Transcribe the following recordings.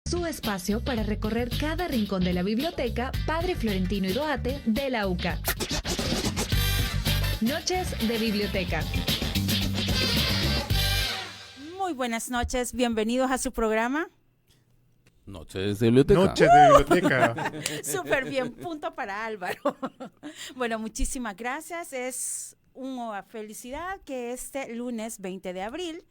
Su espacio para recorrer cada rincón de la biblioteca Padre Florentino Idoate de la UCA. Noches de Biblioteca. Muy buenas noches, bienvenidos a su programa. Noches de Biblioteca. Noches de Biblioteca. Súper bien, punto para Álvaro. Bueno, muchísimas gracias. Es una felicidad que este lunes 20 de abril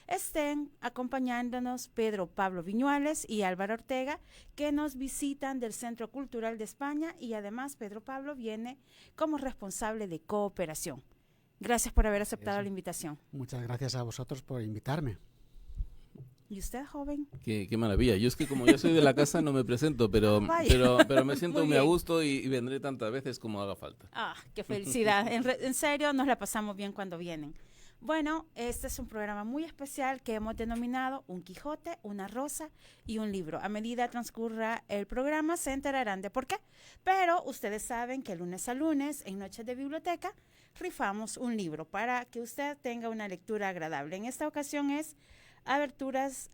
estén acompañándonos Pedro Pablo Viñuales y Álvaro Ortega, que nos visitan del Centro Cultural de España, y además Pedro Pablo viene como responsable de cooperación. Gracias por haber aceptado la invitación. Muchas gracias a vosotros por invitarme. ¿Y usted, joven? Qué maravilla. Yo es que como yo soy de la casa no me presento, pero me siento muy a gusto y vendré tantas veces como haga falta. Ah, qué felicidad. En serio, nos la pasamos bien cuando vienen. Bueno, este es un programa muy especial que hemos denominado Un Quijote, una rosa y un libro. A medida que transcurra el programa se enterarán de por qué. Pero ustedes saben que lunes a lunes, en Noches de Biblioteca, rifamos un libro para que usted tenga una lectura agradable. En esta ocasión es Aventuras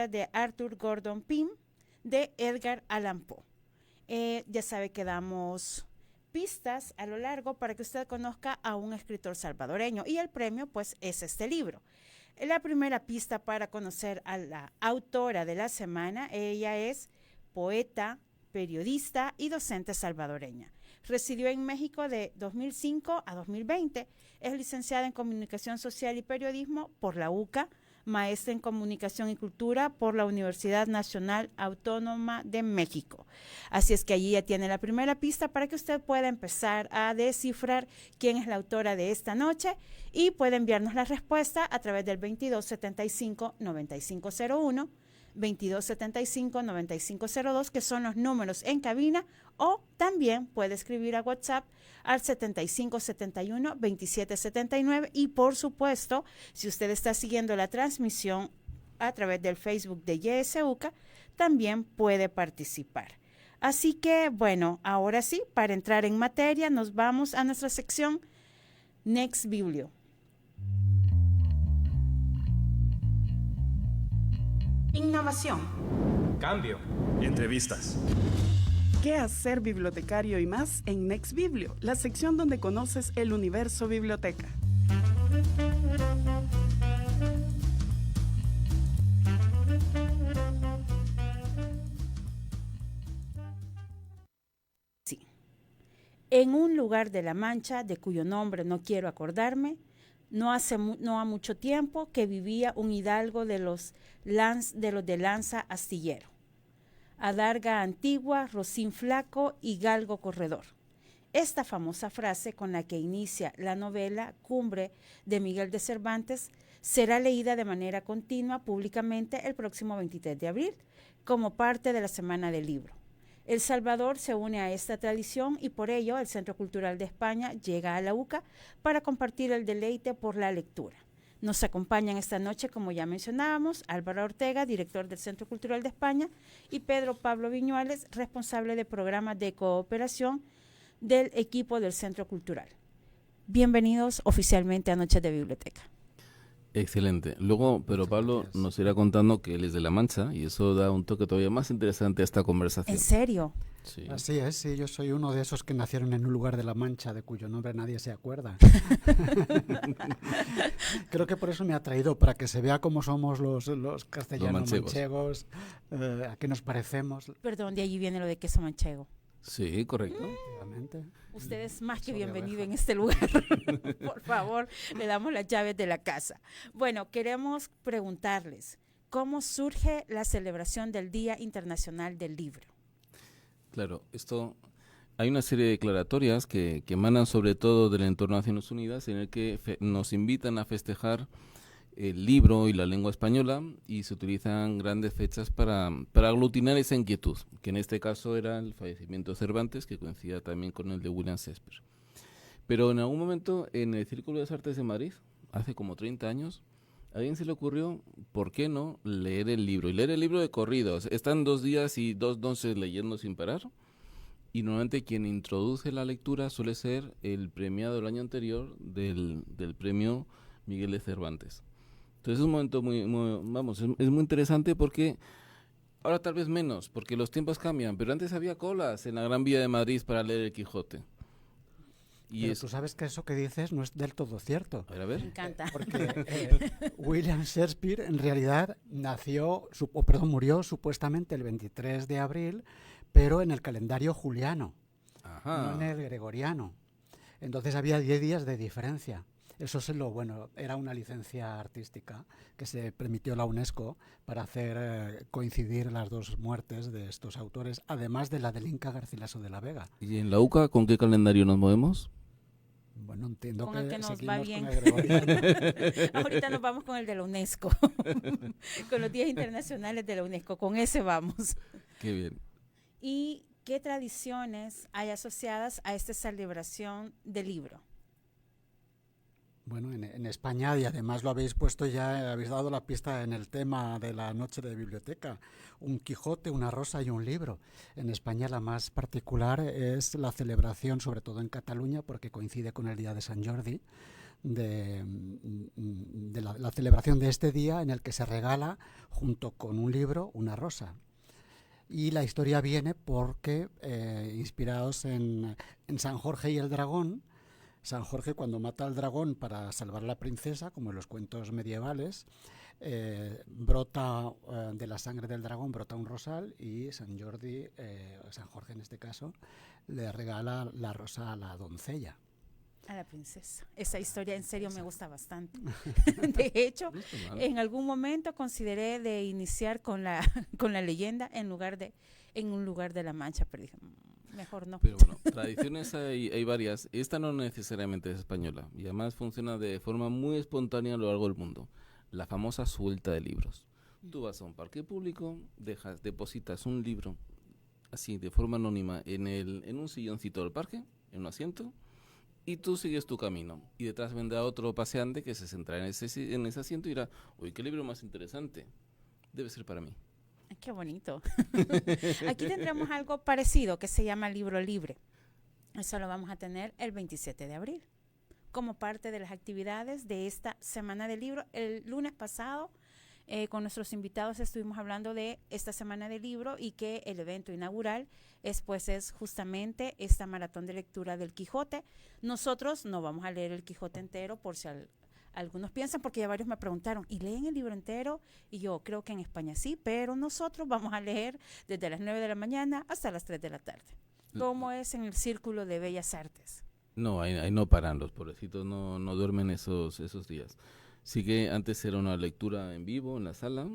de Arthur Gordon Pym, de Edgar Allan Poe. Ya sabe que damos pistas a lo largo para que usted conozca a un escritor salvadoreño, y el premio pues es este libro. La primera pista para conocer a la autora de la semana: ella es poeta, periodista y docente salvadoreña. Residió en México de 2005 a 2020. Es licenciada en Comunicación Social y Periodismo por la UCA, maestra en Comunicación y Cultura por la Universidad Nacional Autónoma de México. Así es que allí ya tiene la primera pista para que usted pueda empezar a descifrar quién es la autora de esta noche, y puede enviarnos la respuesta a través del 2275-9501, 2275-9502, que son los números en cabina, o también puede escribir a WhatsApp al 7571-2779, y por supuesto, si usted está siguiendo la transmisión a través del Facebook de YSUCA, también puede participar. Así que, bueno, ahora sí, para entrar en materia, nos vamos a nuestra sección Next Biblio. Innovación. Cambio. Entrevistas. ¿Qué hacer bibliotecario y más en Next Biblio? La sección donde conoces el universo biblioteca. Sí. En un lugar de La Mancha, de cuyo nombre no quiero acordarme, no ha mucho tiempo que vivía un hidalgo de los de Lanza Astillero, adarga antigua, rocín flaco y galgo corredor. Esta famosa frase con la que inicia la novela Cumbre de Miguel de Cervantes será leída de manera continua públicamente el próximo 23 de abril como parte de la Semana del Libro. El Salvador se une a esta tradición, y por ello el Centro Cultural de España llega a la UCA para compartir el deleite por la lectura. Nos acompañan esta noche, como ya mencionábamos, Álvaro Ortega, director del Centro Cultural de España, y Pedro Pablo Viñuales, responsable de programas de cooperación del equipo del Centro Cultural. Bienvenidos oficialmente a Noches de Biblioteca. Excelente. Luego, pero Pablo nos irá contando que él es de La Mancha, y eso da un toque todavía más interesante a esta conversación. ¿En serio? Sí. Así es, sí, yo soy uno de esos que nacieron en un lugar de La Mancha de cuyo nombre nadie se acuerda. Creo que por eso me ha traído, para que se vea cómo somos los castellanos manchegos, a qué nos parecemos. Perdón, de allí viene lo de queso manchego. Sí, correcto. Efectivamente. Usted es más que bienvenido en este lugar. Por favor, le damos las llaves de la casa. Bueno, queremos preguntarles, ¿cómo surge la celebración del Día Internacional del Libro? Claro, hay una serie de declaratorias que emanan sobre todo del entorno de Naciones Unidas, en el que nos invitan a festejar el libro y la lengua española, y se utilizan grandes fechas para aglutinar esa inquietud, que en este caso era el fallecimiento de Cervantes, que coincidía también con el de William Shakespeare. Pero en algún momento, en el Círculo de las Artes de Madrid, hace como 30 años, a alguien se le ocurrió, ¿por qué no leer el libro? Y leer el libro de corridos. Están 2 días y 2 noches leyendo sin parar, y normalmente quien introduce la lectura suele ser el premiado del año anterior del premio Miguel de Cervantes. Entonces es un momento es muy interesante, porque Ahora tal vez menos, porque los tiempos cambian, pero antes había colas en la Gran Vía de Madrid para leer el Quijote. Pero tú sabes que eso que dices no es del todo cierto. A ver. Me encanta. Porque William Shakespeare en realidad murió supuestamente el 23 de abril, pero en el calendario juliano, no en el gregoriano. Entonces había 10 días de diferencia. Eso es era una licencia artística que se permitió la UNESCO para hacer coincidir las dos muertes de estos autores, además de la del Inca Garcilaso de la Vega. ¿Y en la UCA con qué calendario nos movemos? Bueno, entiendo con el que nos va bien. Ahorita nos vamos con el de la UNESCO, con los días internacionales de la UNESCO, con ese vamos. Qué bien. ¿Y qué tradiciones hay asociadas a esta celebración del libro? Bueno, en España, y además lo habéis puesto ya, habéis dado la pista en el tema de la noche de biblioteca, un Quijote, una rosa y un libro. En España la más particular es la celebración, sobre todo en Cataluña, porque coincide con el día de San Jordi, de la celebración de este día en el que se regala, junto con un libro, una rosa. Y la historia viene porque, inspirados en San Jorge y el dragón, San Jorge, cuando mata al dragón para salvar a la princesa, como en los cuentos medievales, brota de la sangre del dragón, brota un rosal, y San Jorge en este caso, le regala la rosa a la doncella. A la princesa. Esa historia en serio me gusta bastante. De hecho, en algún momento consideré de iniciar con la leyenda en un lugar de la Mancha, pero dije, mejor no. Pero bueno, tradiciones hay varias. Esta no necesariamente es española y además funciona de forma muy espontánea a lo largo del mundo. La famosa suelta de libros. Tú vas a un parque público, depositas un libro así de forma anónima en un silloncito del parque, en un asiento, y tú sigues tu camino. Y detrás vendrá otro paseante que se sentará en ese asiento y dirá, uy, qué libro más interesante. Debe ser para mí. Qué bonito. Aquí tendremos algo parecido que se llama Libro Libre. Eso lo vamos a tener el 27 de abril como parte de las actividades de esta Semana del Libro. El lunes pasado con nuestros invitados estuvimos hablando de esta Semana del Libro y que el evento inaugural es justamente esta maratón de lectura del Quijote. Nosotros no vamos a leer el Quijote entero por si algunos piensan, porque ya varios me preguntaron, ¿y leen el libro entero? Y yo creo que en España sí, pero nosotros vamos a leer desde las 9 de la mañana hasta las 3 de la tarde. ¿Cómo es en el Círculo de Bellas Artes? No, ahí no paran, los pobrecitos no duermen esos días. Sí que antes era una lectura en vivo en la sala,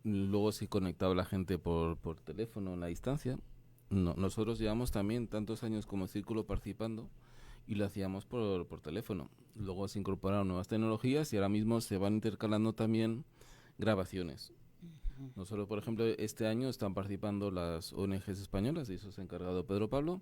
luego se conectaba la gente por teléfono en la distancia. No, nosotros llevamos también tantos años como Círculo participando, y lo hacíamos por teléfono. Luego se incorporaron nuevas tecnologías y ahora mismo se van intercalando también grabaciones. Nosotros, por ejemplo, este año están participando las ONGs españolas, de eso se ha encargado Pedro Pablo,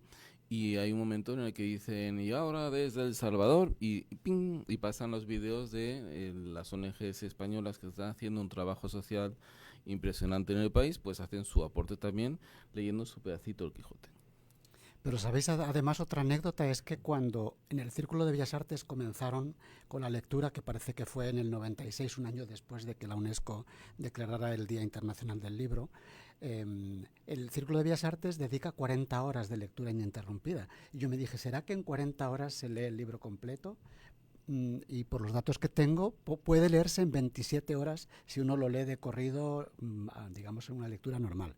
y hay un momento en el que dicen, y ahora desde El Salvador, y ¡ping! Y pasan los videos de las ONGs españolas que están haciendo un trabajo social impresionante en el país, pues hacen su aporte también leyendo su pedacito del Quijote. Pero sabéis, además, otra anécdota es que cuando en el Círculo de Bellas Artes comenzaron con la lectura, que parece que fue en el 96, un año después de que la UNESCO declarara el Día Internacional del Libro, el Círculo de Bellas Artes dedica 40 horas de lectura ininterrumpida. Y yo me dije, ¿será que en 40 horas se lee el libro completo? Y por los datos que tengo, puede leerse en 27 horas si uno lo lee de corrido, digamos, en una lectura normal.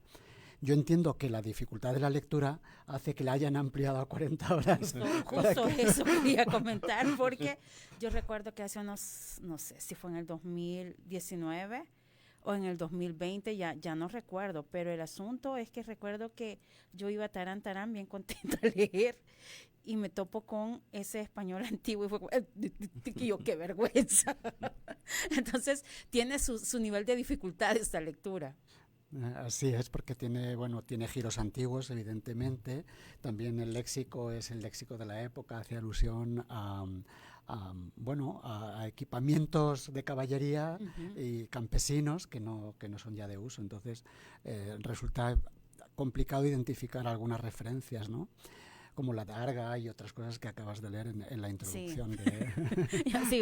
Yo entiendo que la dificultad de la lectura hace que la hayan ampliado a 40 horas. Justo eso quería comentar, porque yo recuerdo que hace unos, no sé si fue en el 2019 o en el 2020, ya no recuerdo, pero el asunto es que recuerdo que yo iba tarán bien contenta a leer y me topo con ese español antiguo y fue como, yo, qué vergüenza. Entonces tiene su nivel de dificultad esta lectura. Así es, porque tiene giros antiguos, evidentemente. También el léxico es el léxico de la época, hace alusión a equipamientos de caballería y campesinos que no son ya de uso. Entonces resulta complicado identificar algunas referencias, ¿no? Como la darga y otras cosas que acabas de leer en la introducción. Sí.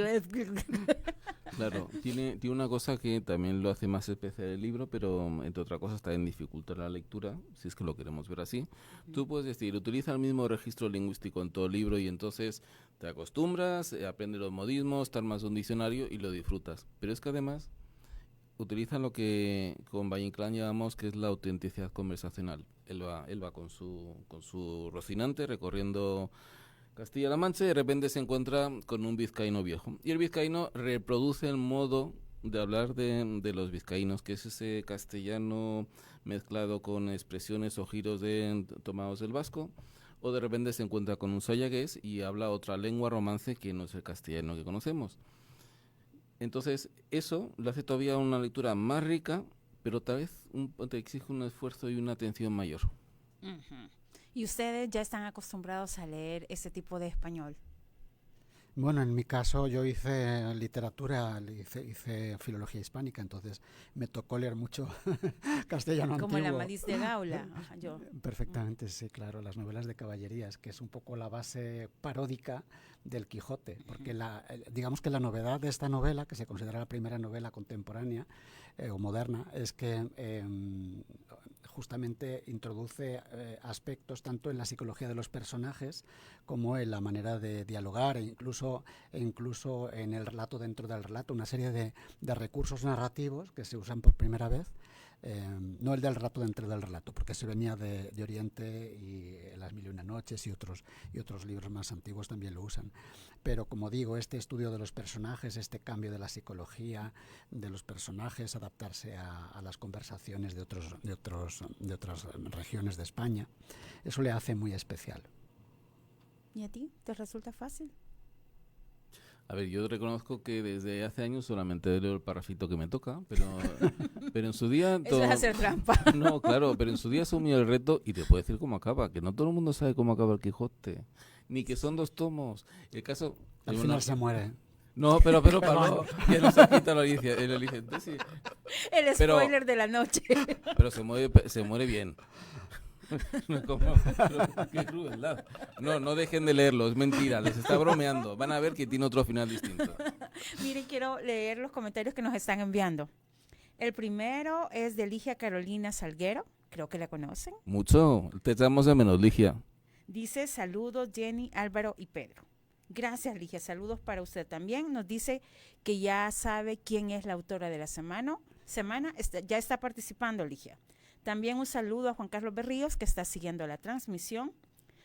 Claro, tiene una cosa que también lo hace más especial el libro, pero entre otras cosas también dificulta la lectura, si es que lo queremos ver así. Tú puedes decir, utiliza el mismo registro lingüístico en todo el libro y entonces te acostumbras, aprendes los modismos, te armas un diccionario y lo disfrutas. Pero es que además utiliza lo que con Valle Inclán llamamos que es la autenticidad conversacional. Él va con su Rocinante recorriendo Castilla-La Mancha y de repente se encuentra con un vizcaíno viejo. Y el vizcaíno reproduce el modo de hablar de los vizcaínos, que es ese castellano mezclado con expresiones o giros tomados del vasco, o de repente se encuentra con un sayagués y habla otra lengua romance que no es el castellano que conocemos. Entonces, eso lo hace todavía una lectura más rica, pero tal vez te exige un esfuerzo y una atención mayor. Ujú. ¿Y ustedes ya están acostumbrados a leer ese tipo de español? Bueno, en mi caso yo hice literatura, hice filología hispánica, entonces me tocó leer mucho castellano Como antiguo. la Madís de Gaula. Ajá, yo. Perfectamente, sí, claro, las novelas de caballerías, que es un poco la base paródica del Quijote, porque digamos que la novedad de esta novela, que se considera la primera novela contemporánea o moderna, es que justamente introduce aspectos tanto en la psicología de los personajes como en la manera de dialogar e incluso en el relato, dentro del relato, una serie de recursos narrativos que se usan por primera vez. No el del relato dentro del relato, porque se venía de Oriente y Las Mil y Una Noches y otros libros más antiguos también lo usan. Pero como digo, este estudio de los personajes, este cambio de la psicología de los personajes, adaptarse a las conversaciones de otras regiones de España, eso le hace muy especial. ¿Y a ti? ¿Te resulta fácil? A ver, yo reconozco que desde hace años solamente leo el parrafito que me toca, pero en su día... Eso es hacer trampa. No, claro, pero en su día asumí el reto y te puedo decir cómo acaba, que no todo el mundo sabe cómo acaba el Quijote, ni que son 2 tomos. El caso... Al final se muere. No, pero Pablo, ya nos ha quitado el Alicente, sí. El spoiler de la noche. Pero se muere bien. Qué crueldad. No dejen de leerlo, es mentira, les está bromeando. Van a ver que tiene otro final distinto. Miren, quiero leer los comentarios que nos están enviando. El primero es de Ligia Carolina Salguero, creo que la conocen. Mucho, te echamos de menos, Ligia. Dice, saludos Jenny, Álvaro y Pedro. Gracias, Ligia, saludos para usted también. Nos dice que ya sabe quién es la autora de la semana. Ya está participando, Ligia. También un saludo a Juan Carlos Berríos, que está siguiendo la transmisión.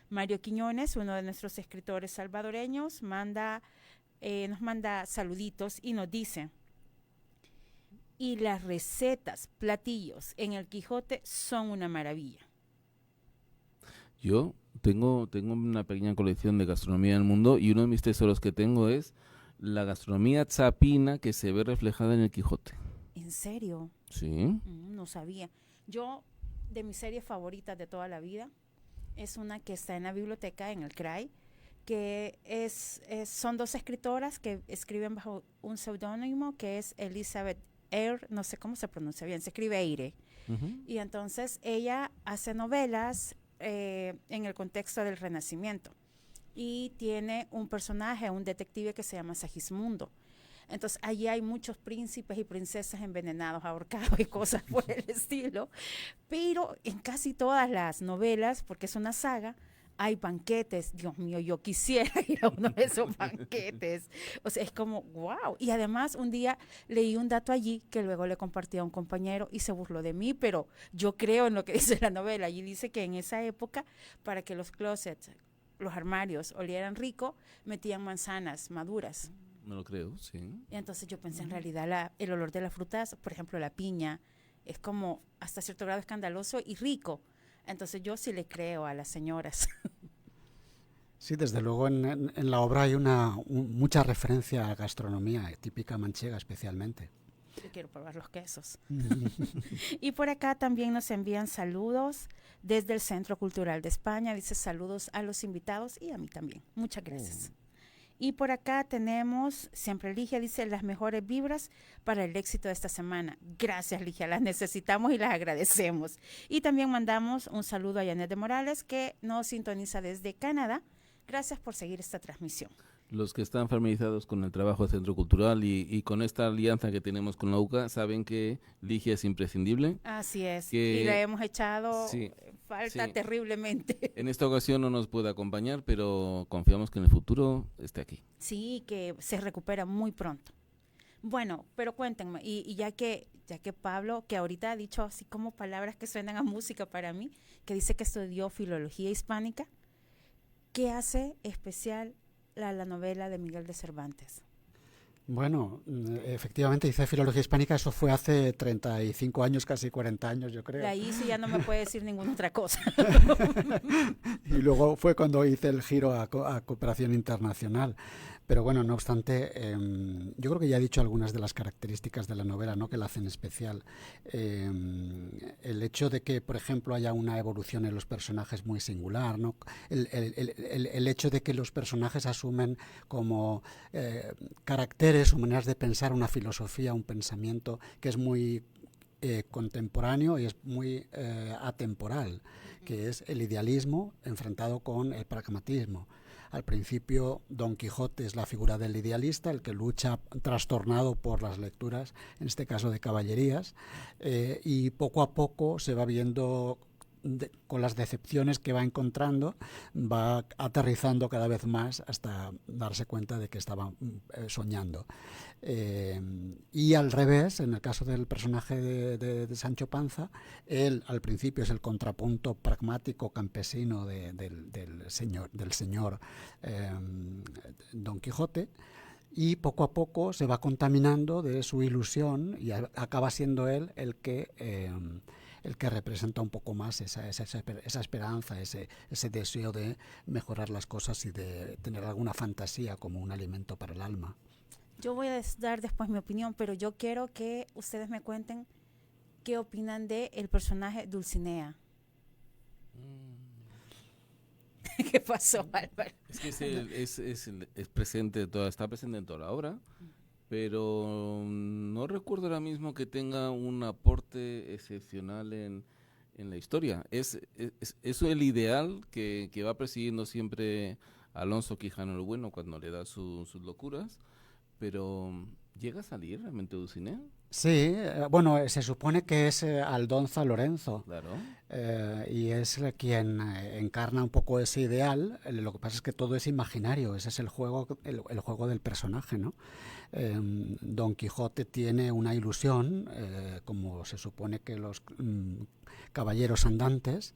Mario Quiñones, uno de nuestros escritores salvadoreños, nos manda saluditos y nos dice, y las recetas, platillos en el Quijote son una maravilla. Yo tengo una pequeña colección de gastronomía del mundo y uno de mis tesoros que tengo es la gastronomía chapina que se ve reflejada en el Quijote. ¿En serio? Sí. No sabía. Yo, de mis series favoritas de toda la vida, es una que está en la biblioteca, en el CRAI, que son 2 escritoras que escriben bajo un seudónimo, que es Elizabeth Eyre, no sé cómo se pronuncia bien, se escribe Eyre. Uh-huh. Y entonces ella hace novelas en el contexto del Renacimiento. Y tiene un personaje, un detective que se llama Segismundo. Entonces, allí hay muchos príncipes y princesas envenenados, ahorcados y cosas por el estilo. Pero en casi todas las novelas, porque es una saga, hay banquetes. Dios mío, yo quisiera ir a uno de esos banquetes. O sea, es como, wow. Y además, un día leí un dato allí que luego le compartí a un compañero y se burló de mí, pero yo creo en lo que dice la novela. Allí dice que en esa época, para que los closets, los armarios olieran rico, metían manzanas maduras. Me lo creo, sí. Y entonces yo pensé, en realidad, el olor de las frutas, por ejemplo, la piña, es como hasta cierto grado escandaloso y rico. Entonces yo sí le creo a las señoras. Sí, desde luego en la obra hay mucha referencia a gastronomía, típica manchega especialmente. Yo quiero probar los quesos. Y por acá también nos envían saludos desde el Centro Cultural de España. Dice saludos a los invitados y a mí también. Muchas gracias. Y por acá tenemos, siempre Ligia dice, las mejores vibras para el éxito de esta semana. Gracias, Ligia, las necesitamos y las agradecemos. Y también mandamos un saludo a Janet de Morales, que nos sintoniza desde Canadá. Gracias por seguir esta transmisión. Los que están familiarizados con el trabajo del Centro Cultural y con esta alianza que tenemos con la UCA saben que Ligia es imprescindible. Así es, Que- y le hemos echado Sí, falta sí. terriblemente. En esta ocasión no nos puede acompañar, pero confiamos que en el futuro esté aquí. Sí, que se recupera muy pronto. Bueno, pero cuéntenme, y ya que Pablo, que ahorita ha dicho así como palabras que suenan a música para mí, que dice que estudió filología hispánica, ¿qué hace especial la novela de Miguel de Cervantes? Bueno, efectivamente hice filología hispánica, eso fue hace 35 años, casi 40 años, yo creo. De ahí sí ya no me puede decir ninguna otra cosa. Y luego fue cuando hice el giro a cooperación internacional. Pero bueno, no obstante, yo creo que ya he dicho algunas de las características de la novela, ¿no?, que la hacen especial. El hecho de que, por ejemplo, haya una evolución en los personajes muy singular, ¿no? El hecho de que los personajes asumen como caracteres o maneras de pensar una filosofía, un pensamiento que es muy contemporáneo y es muy atemporal, que es el idealismo enfrentado con el pragmatismo. Al principio, Don Quijote es la figura del idealista, el que lucha trastornado por las lecturas, en este caso de caballerías, y poco a poco se va viendo, con las decepciones que va encontrando, va aterrizando cada vez más hasta darse cuenta de que estaba soñando. Y al revés, en el caso del personaje de Sancho Panza, él al principio es el contrapunto pragmático campesino del señor Don Quijote, y poco a poco se va contaminando de su ilusión y acaba siendo él el que representa un poco más esa esperanza, ese deseo de mejorar las cosas y de tener alguna fantasía como un alimento para el alma. Yo voy a dar después mi opinión, pero yo quiero que ustedes me cuenten qué opinan de el personaje Dulcinea. ¿Qué pasó, Álvaro? Es que es presente está presente en toda la obra, pero no recuerdo ahora mismo que tenga un aporte excepcional en la historia. Es el ideal que va persiguiendo siempre Alonso Quijano el Bueno cuando le da sus locuras, pero ¿llega a salir realmente Dulcinea? Sí, bueno, se supone que es Aldonza Lorenzo. Claro. Y es quien encarna un poco ese ideal. Lo que pasa es que todo es imaginario, ese es el juego del personaje, ¿no? Don Quijote tiene una ilusión, como se supone que los caballeros andantes,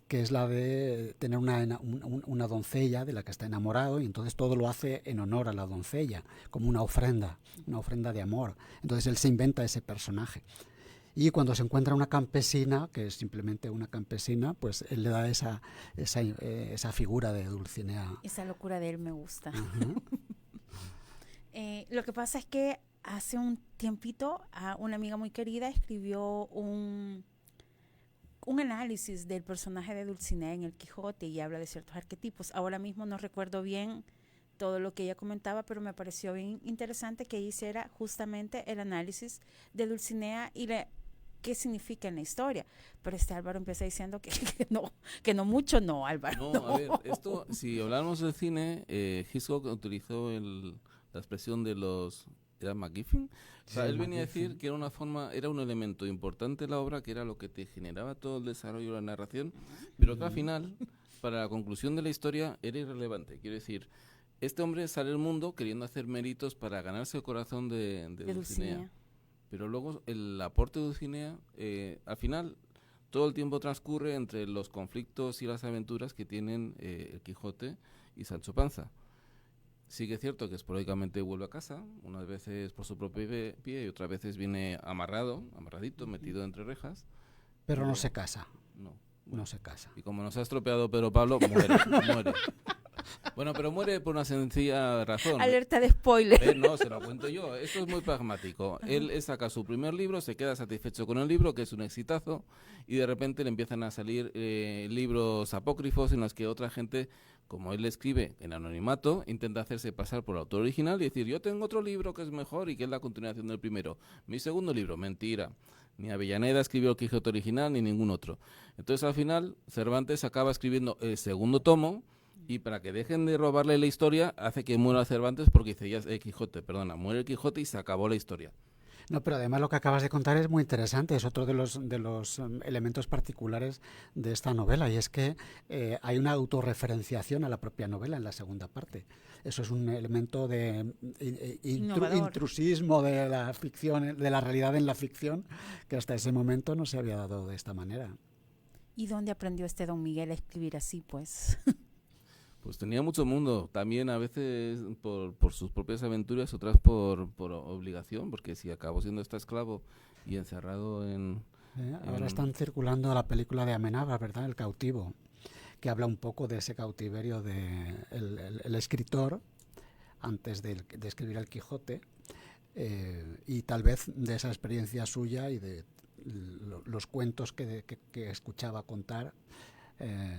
que es la de tener una doncella de la que está enamorado, y entonces todo lo hace en honor a la doncella, como una ofrenda de amor. Entonces él se inventa ese personaje. Y cuando se encuentra una campesina, que es simplemente una campesina, pues él le da esa figura de Dulcinea. Esa locura de él me gusta. Uh-huh. Lo que pasa es que hace un tiempito una amiga muy querida escribió un análisis del personaje de Dulcinea en el Quijote y habla de ciertos arquetipos. Ahora mismo no recuerdo bien todo lo que ella comentaba, pero me pareció bien interesante que hiciera justamente el análisis de Dulcinea y qué significa en la historia. Pero Álvaro empieza diciendo que no mucho, no, Álvaro. No, a ver, esto, si hablamos del cine, Hitchcock utilizó la expresión de los... ¿Era MacGuffin? O sea, Sí, él venía a MacGuffin. decir que era un elemento importante de la obra, que era lo que te generaba todo el desarrollo de la narración, pero que al final, para la conclusión de la historia, era irrelevante. Quiero decir, este hombre sale al mundo queriendo hacer méritos para ganarse el corazón de Dulcinea. Pero luego el aporte de Dulcinea, al final, todo el tiempo transcurre entre los conflictos y las aventuras que tienen el Quijote y Sancho Panza. Sí que es cierto que esporádicamente vuelve a casa, unas veces por su propio pie y otras veces viene amarradito, metido entre rejas. Pero no se casa. No se casa. Y como nos ha estropeado Pedro Pablo, muere. Bueno, pero muere por una sencilla razón. Alerta de spoiler. No, se lo cuento yo. Esto es muy pragmático. Él saca su primer libro, se queda satisfecho con el libro, que es un exitazo, y de repente le empiezan a salir libros apócrifos en los que otra gente, como él escribe en anonimato, intenta hacerse pasar por el autor original y decir, yo tengo otro libro que es mejor y que es la continuación del primero. Mi segundo libro, mentira. Ni Avellaneda escribió el Quijote original, ni ningún otro. Entonces, al final, Cervantes acaba escribiendo el segundo tomo, Y para que dejen de robarle la historia, hace que muera Cervantes porque dice, ya Quijote, perdona, muere el Quijote y se acabó la historia. No, pero además lo que acabas de contar es muy interesante, es otro de los elementos particulares de esta novela, y es que hay una autorreferenciación a la propia novela en la segunda parte. Eso es un elemento de intrusismo de la ficción, de la realidad en la ficción, que hasta ese momento no se había dado de esta manera. ¿Y dónde aprendió don Miguel a escribir así, pues? Pues tenía mucho mundo, también a veces por sus propias aventuras, otras por obligación, porque si acabó siendo esclavo y encerrado en... Ahora están circulando la película de Amenábar, ¿verdad? El cautivo, que habla un poco de ese cautiverio de el escritor antes de escribir el Quijote, y tal vez de esa experiencia suya y de los cuentos que escuchaba contar.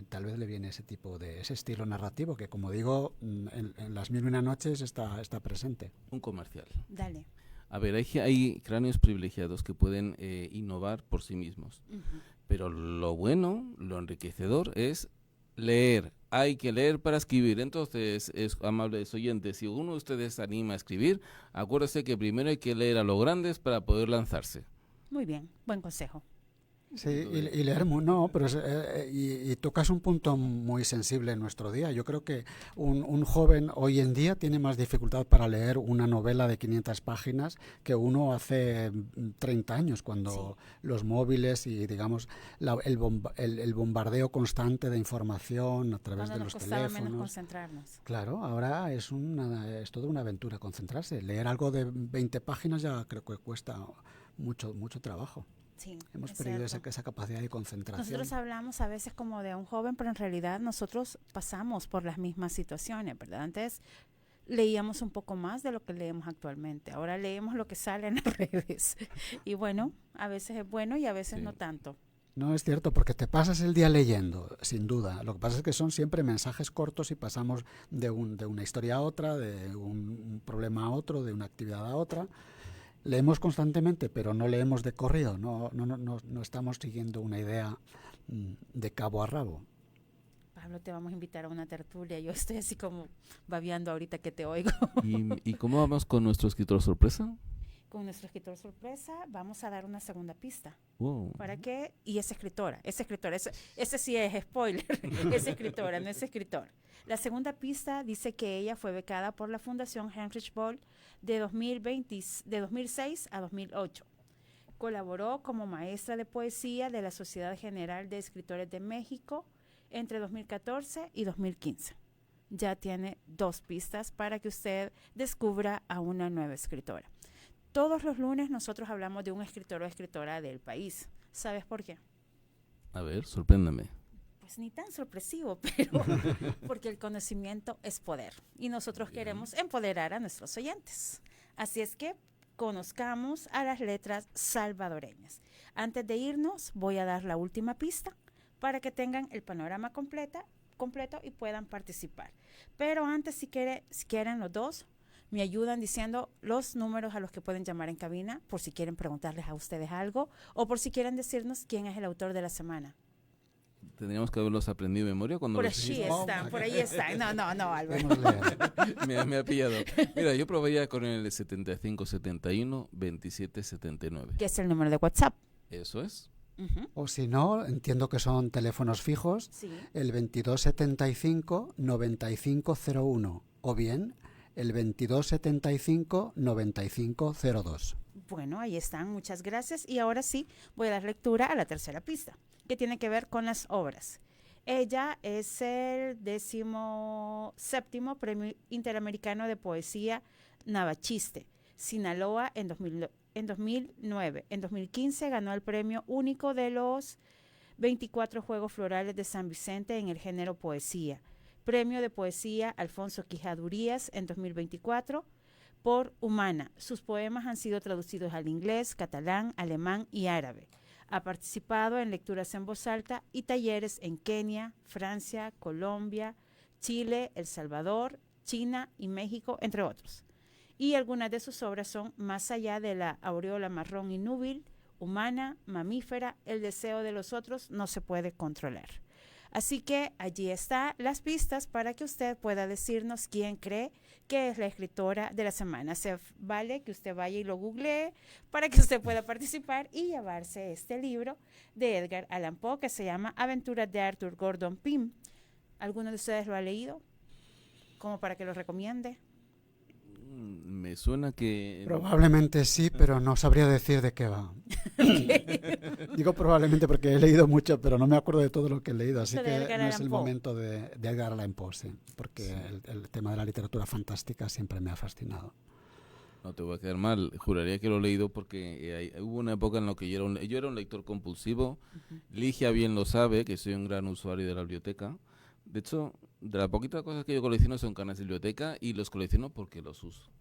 Tal vez le viene ese estilo narrativo que, como digo, en las 1001 noches está presente. Un comercial. Dale. A ver, hay cráneos privilegiados que pueden innovar por sí mismos, pero lo bueno, lo enriquecedor es leer. Hay que leer para escribir. Entonces, amables oyentes, si uno de ustedes se anima a escribir, acuérdese que primero hay que leer a los grandes para poder lanzarse. Muy bien, buen consejo. Sí, y leer, no, pero y tocas un punto muy sensible en nuestro día. Yo creo que un joven hoy en día tiene más dificultad para leer una novela de 500 páginas que uno hace 30 años, cuando los móviles y, digamos, el bombardeo constante de información a través de los teléfonos. Menos concentrarnos. Claro, ahora es toda una aventura concentrarse. Leer algo de 20 páginas ya creo que cuesta mucho trabajo. Sí, hemos perdido esa capacidad de concentración. Nosotros hablamos a veces como de un joven, pero en realidad nosotros pasamos por las mismas situaciones, ¿verdad? Antes leíamos un poco más de lo que leemos actualmente. Ahora leemos lo que sale en las redes. Y bueno, a veces es bueno y a veces no tanto. No, es cierto, porque te pasas el día leyendo, sin duda. Lo que pasa es que son siempre mensajes cortos y pasamos de una historia a otra, de un problema a otro, de una actividad a otra. Leemos constantemente, pero no leemos de corrido, no estamos siguiendo una idea de cabo a rabo. Pablo, te vamos a invitar a una tertulia. Yo estoy así como babeando ahorita que te oigo. ¿Y cómo vamos con nuestro escritor sorpresa? Con nuestro escritor sorpresa vamos a dar una segunda pista. Wow. ¿Para qué? Y es escritora. Ese sí es spoiler. Es escritora, no es escritor. La segunda pista dice que ella fue becada por la Fundación Heinrich Böll de 2006 a 2008. Colaboró como maestra de poesía de la Sociedad General de Escritores de México entre 2014 y 2015. Ya tiene 2 pistas para que usted descubra a una nueva escritora. Todos los lunes nosotros hablamos de un escritor o escritora del país. ¿Sabes por qué? A ver, sorpréndame. Pues ni tan sorpresivo, pero porque el conocimiento es poder y nosotros queremos empoderar a nuestros oyentes. Así es que conozcamos a las letras salvadoreñas. Antes de irnos, voy a dar la última pista para que tengan el panorama completo y puedan participar. Pero antes, si quieren los dos, me ayudan diciendo los números a los que pueden llamar en cabina por si quieren preguntarles a ustedes algo o por si quieren decirnos quién es el autor de la semana. Tendríamos que haberlos aprendido de memoria cuando por los allí están, por ahí están. No, Álvaro. me ha pillado. Mira, yo probaría con el 7571-2779. Que es el número de WhatsApp. Eso es. O si no, entiendo que son teléfonos fijos, sí. El 2275-9501 o bien el 2275-9502. Bueno, ahí están, muchas gracias. Y ahora sí, voy a dar lectura a la tercera pista, que tiene que ver con las obras. Ella es el 17º Premio Interamericano de Poesía Navachiste, Sinaloa, en 2009. En 2015 ganó el premio único de los 24 Juegos Florales de San Vicente en el género poesía. Premio de Poesía Alfonso Quijadurías en 2024 por Humana. Sus poemas han sido traducidos al inglés, catalán, alemán y árabe. Ha participado en lecturas en voz alta y talleres en Kenia, Francia, Colombia, Chile, El Salvador, China y México, entre otros. Y algunas de sus obras son Más allá de la aureola marrón y núbil, Humana, Mamífera, El deseo de los otros no se puede controlar. Así que allí están las pistas para que usted pueda decirnos quién cree que es la escritora de la semana. Se vale que usted vaya y lo googlee para que usted pueda participar y llevarse este libro de Edgar Allan Poe que se llama Aventuras de Arthur Gordon Pym. ¿Alguno de ustedes lo ha leído? Como para que lo recomiende. Me suena que... Probablemente sí, pero no sabría decir de qué va. Digo probablemente porque he leído mucho, pero no me acuerdo de todo lo que he leído, así que no es el momento de Edgar Allan Poe, sí, porque el tema de la literatura fantástica siempre me ha fascinado. No te voy a quedar mal, juraría que lo he leído porque hubo una época en la que yo era un lector compulsivo. Ligia bien lo sabe, que soy un gran usuario de la biblioteca. De hecho, de las poquitas cosas que yo colecciono son canas de biblioteca y los colecciono porque los uso.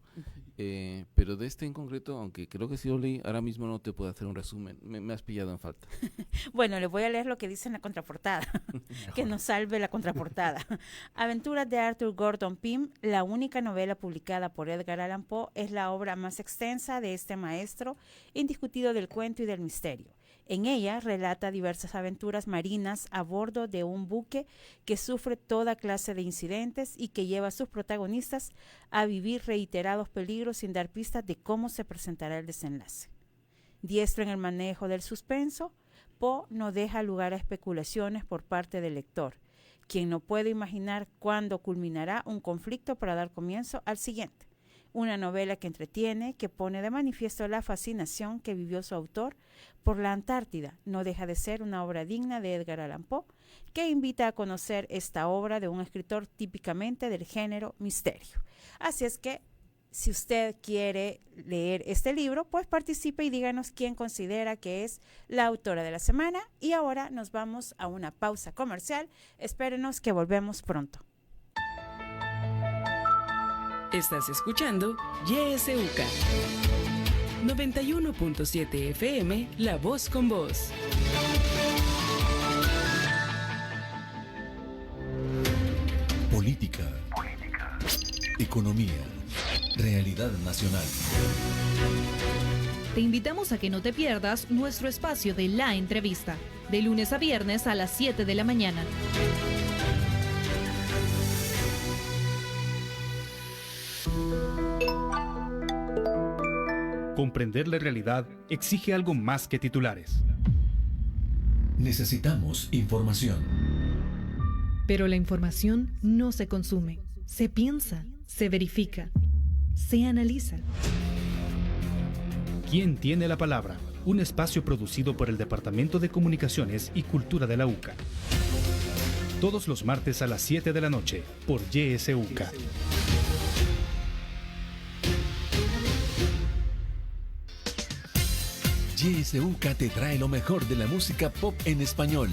Pero de este en concreto, aunque creo que sí lo leí, ahora mismo no te puedo hacer un resumen. Me has pillado en falta. Bueno, les voy a leer lo que dice en la contraportada, que nos salve la contraportada. Aventuras de Arthur Gordon Pym, la única novela publicada por Edgar Allan Poe, es la obra más extensa de este maestro indiscutido del cuento y del misterio. En ella relata diversas aventuras marinas a bordo de un buque que sufre toda clase de incidentes y que lleva a sus protagonistas a vivir reiterados peligros sin dar pistas de cómo se presentará el desenlace. Diestro en el manejo del suspenso, Poe no deja lugar a especulaciones por parte del lector, quien no puede imaginar cuándo culminará un conflicto para dar comienzo al siguiente. Una novela que entretiene, que pone de manifiesto la fascinación que vivió su autor por la Antártida. No deja de ser una obra digna de Edgar Allan Poe, que invita a conocer esta obra de un escritor típicamente del género misterio. Así es que, si usted quiere leer este libro, pues participe y díganos quién considera que es la autora de la semana. Y ahora nos vamos a una pausa comercial. Espérenos que volvemos pronto. Estás escuchando YSUCA 91.7 FM, La Voz con Voz. Política. Economía. Realidad nacional. Te invitamos a que no te pierdas nuestro espacio de La Entrevista, de lunes a viernes a las 7 de la mañana. Comprender la realidad exige algo más que titulares. Necesitamos información. Pero la información no se consume, se piensa, se verifica, se analiza. ¿Quién tiene la palabra? Un espacio producido por el Departamento de Comunicaciones y Cultura de la UCA. Todos los martes a las 7 de la noche por YSUCA. YSUCA te trae lo mejor de la música pop en español.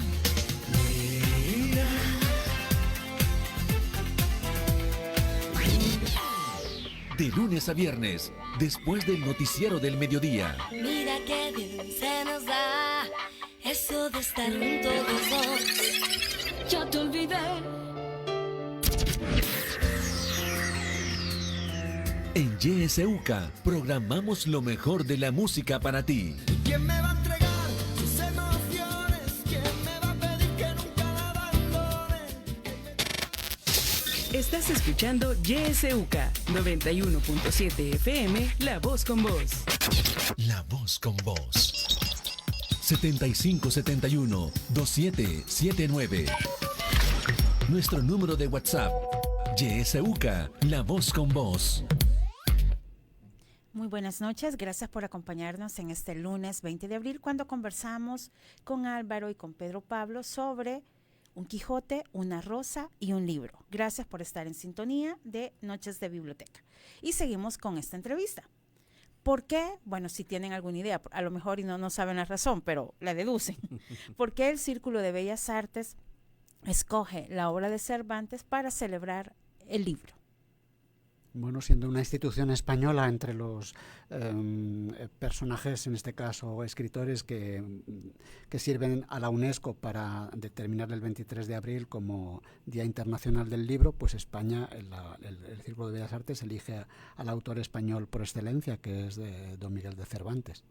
De lunes a viernes, después del noticiero del mediodía. Mira qué bien se nos da eso de estar juntos los dos. Ya te olvidé. En YSUCA programamos lo mejor de la música para ti. ¿Quién me va a entregar sus emociones? ¿Quién me va a pedir que nunca la abandone? Estás escuchando YSUCA 91.7 FM, La Voz con Voz. La Voz con Voz. 7571-2779. Nuestro número de WhatsApp. YSUCA, La Voz con Voz. Muy buenas noches, gracias por acompañarnos en este lunes 20 de abril cuando conversamos con Álvaro y con Pedro Pablo sobre un Quijote, una rosa y un libro. Gracias por estar en sintonía de Noches de Biblioteca. Y seguimos con esta entrevista. ¿Por qué? Bueno, si tienen alguna idea, a lo mejor y no saben la razón, pero la deducen. ¿Por qué el Círculo de Bellas Artes escoge la obra de Cervantes para celebrar el libro? Bueno, siendo una institución española, entre los personajes, en este caso escritores, que sirven a la UNESCO para determinar el 23 de abril como Día Internacional del Libro, pues España, el Círculo de Bellas Artes, elige al autor español por excelencia, que es de Don Miguel de Cervantes.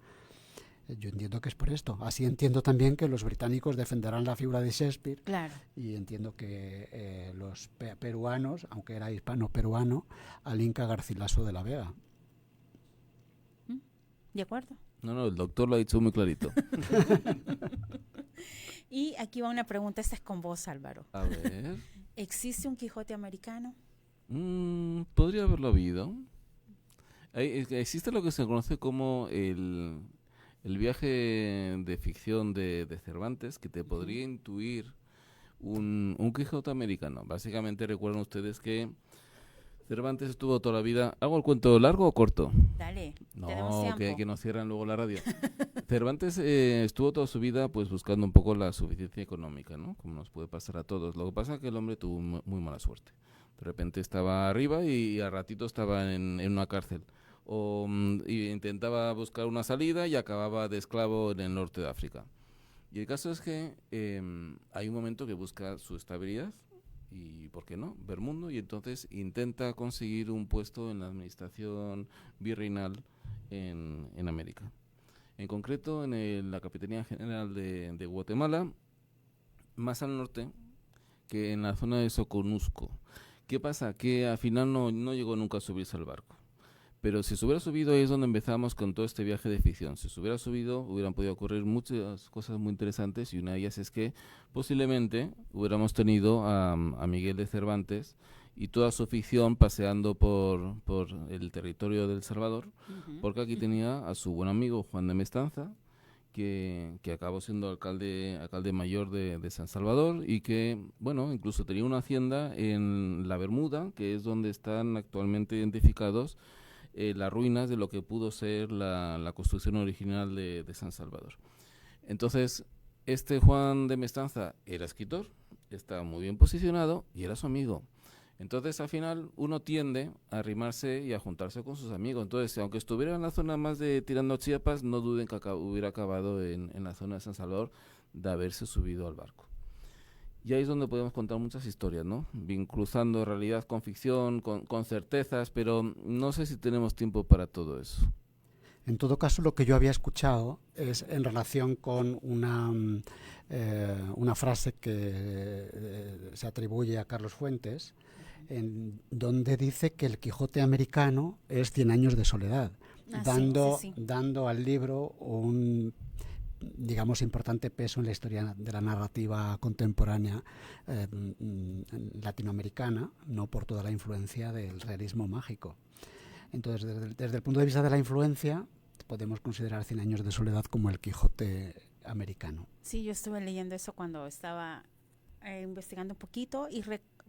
Yo entiendo que es por esto. Así entiendo también que los británicos defenderán la figura de Shakespeare. Claro. Y entiendo que los peruanos, aunque era hispano-peruano, al Inca Garcilaso de la Vega. ¿De acuerdo? No, el doctor lo ha dicho muy clarito. Y aquí va una pregunta, esta es con vos, Álvaro. A ver. ¿Existe un Quijote americano? Podría haberlo habido. Existe lo que se conoce como el viaje de ficción de Cervantes, que te podría intuir un Quijote americano. Básicamente recuerdan ustedes que Cervantes estuvo toda la vida... ¿Hago el cuento largo o corto? Dale, no, tenemos tiempo. que nos cierran luego la radio. Cervantes estuvo toda su vida pues buscando un poco la suficiencia económica, ¿no? Como nos puede pasar a todos. Lo que pasa es que el hombre tuvo muy mala suerte. De repente estaba arriba y a ratito estaba en una cárcel. Y intentaba buscar una salida y acababa de esclavo en el norte de África. Y el caso es que hay un momento que busca su estabilidad y, ¿por qué no?, ver mundo, y entonces intenta conseguir un puesto en la administración virreinal en América. En concreto, en la Capitanía General de Guatemala, más al norte que en la zona de Soconusco. ¿Qué pasa? Que al final no llegó nunca a subirse al barco. Pero si se hubiera subido, ahí es donde empezamos con todo este viaje de ficción. Si se hubiera subido, hubieran podido ocurrir muchas cosas muy interesantes, y una de ellas es que posiblemente hubiéramos tenido a Miguel de Cervantes y toda su ficción paseando por el territorio del Salvador, porque aquí tenía a su buen amigo Juan de Mestanza, que acabó siendo alcalde mayor de San Salvador, y que, bueno, incluso tenía una hacienda en la Bermuda, que es donde están actualmente identificados las ruinas de lo que pudo ser la construcción original de San Salvador. Entonces, este Juan de Mestanza era escritor, estaba muy bien posicionado y era su amigo. Entonces, al final, uno tiende a arrimarse y a juntarse con sus amigos. Entonces, aunque estuviera en la zona más de tirando Chiapas, no duden que hubiera acabado en la zona de San Salvador de haberse subido al barco. Y ahí es donde podemos contar muchas historias, ¿no? Cruzando realidad con ficción, con certezas, pero no sé si tenemos tiempo para todo eso. En todo caso, lo que yo había escuchado es en relación con una frase que se atribuye a Carlos Fuentes, en donde dice que el Quijote americano es 100 años de soledad, dando al libro un, digamos, importante peso en la historia de la narrativa contemporánea latinoamericana, no por toda la influencia del realismo mágico. Entonces, desde el punto de vista de la influencia, podemos considerar 100 años de soledad como el Quijote americano. Sí, yo estuve leyendo eso cuando estaba investigando un poquito,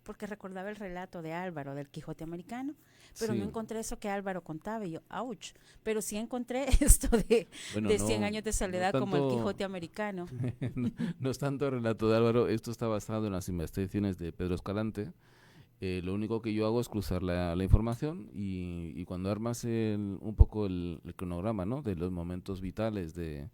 porque recordaba el relato de Álvaro del Quijote americano, pero no encontré eso que Álvaro contaba, y yo, ouch, pero sí encontré esto de 100 años de soledad como el Quijote americano. No es tanto el relato de Álvaro, esto está basado en las investigaciones de Pedro Escalante. Lo único que yo hago es cruzar la información, y cuando armas un poco el cronograma, ¿no?, de los momentos vitales de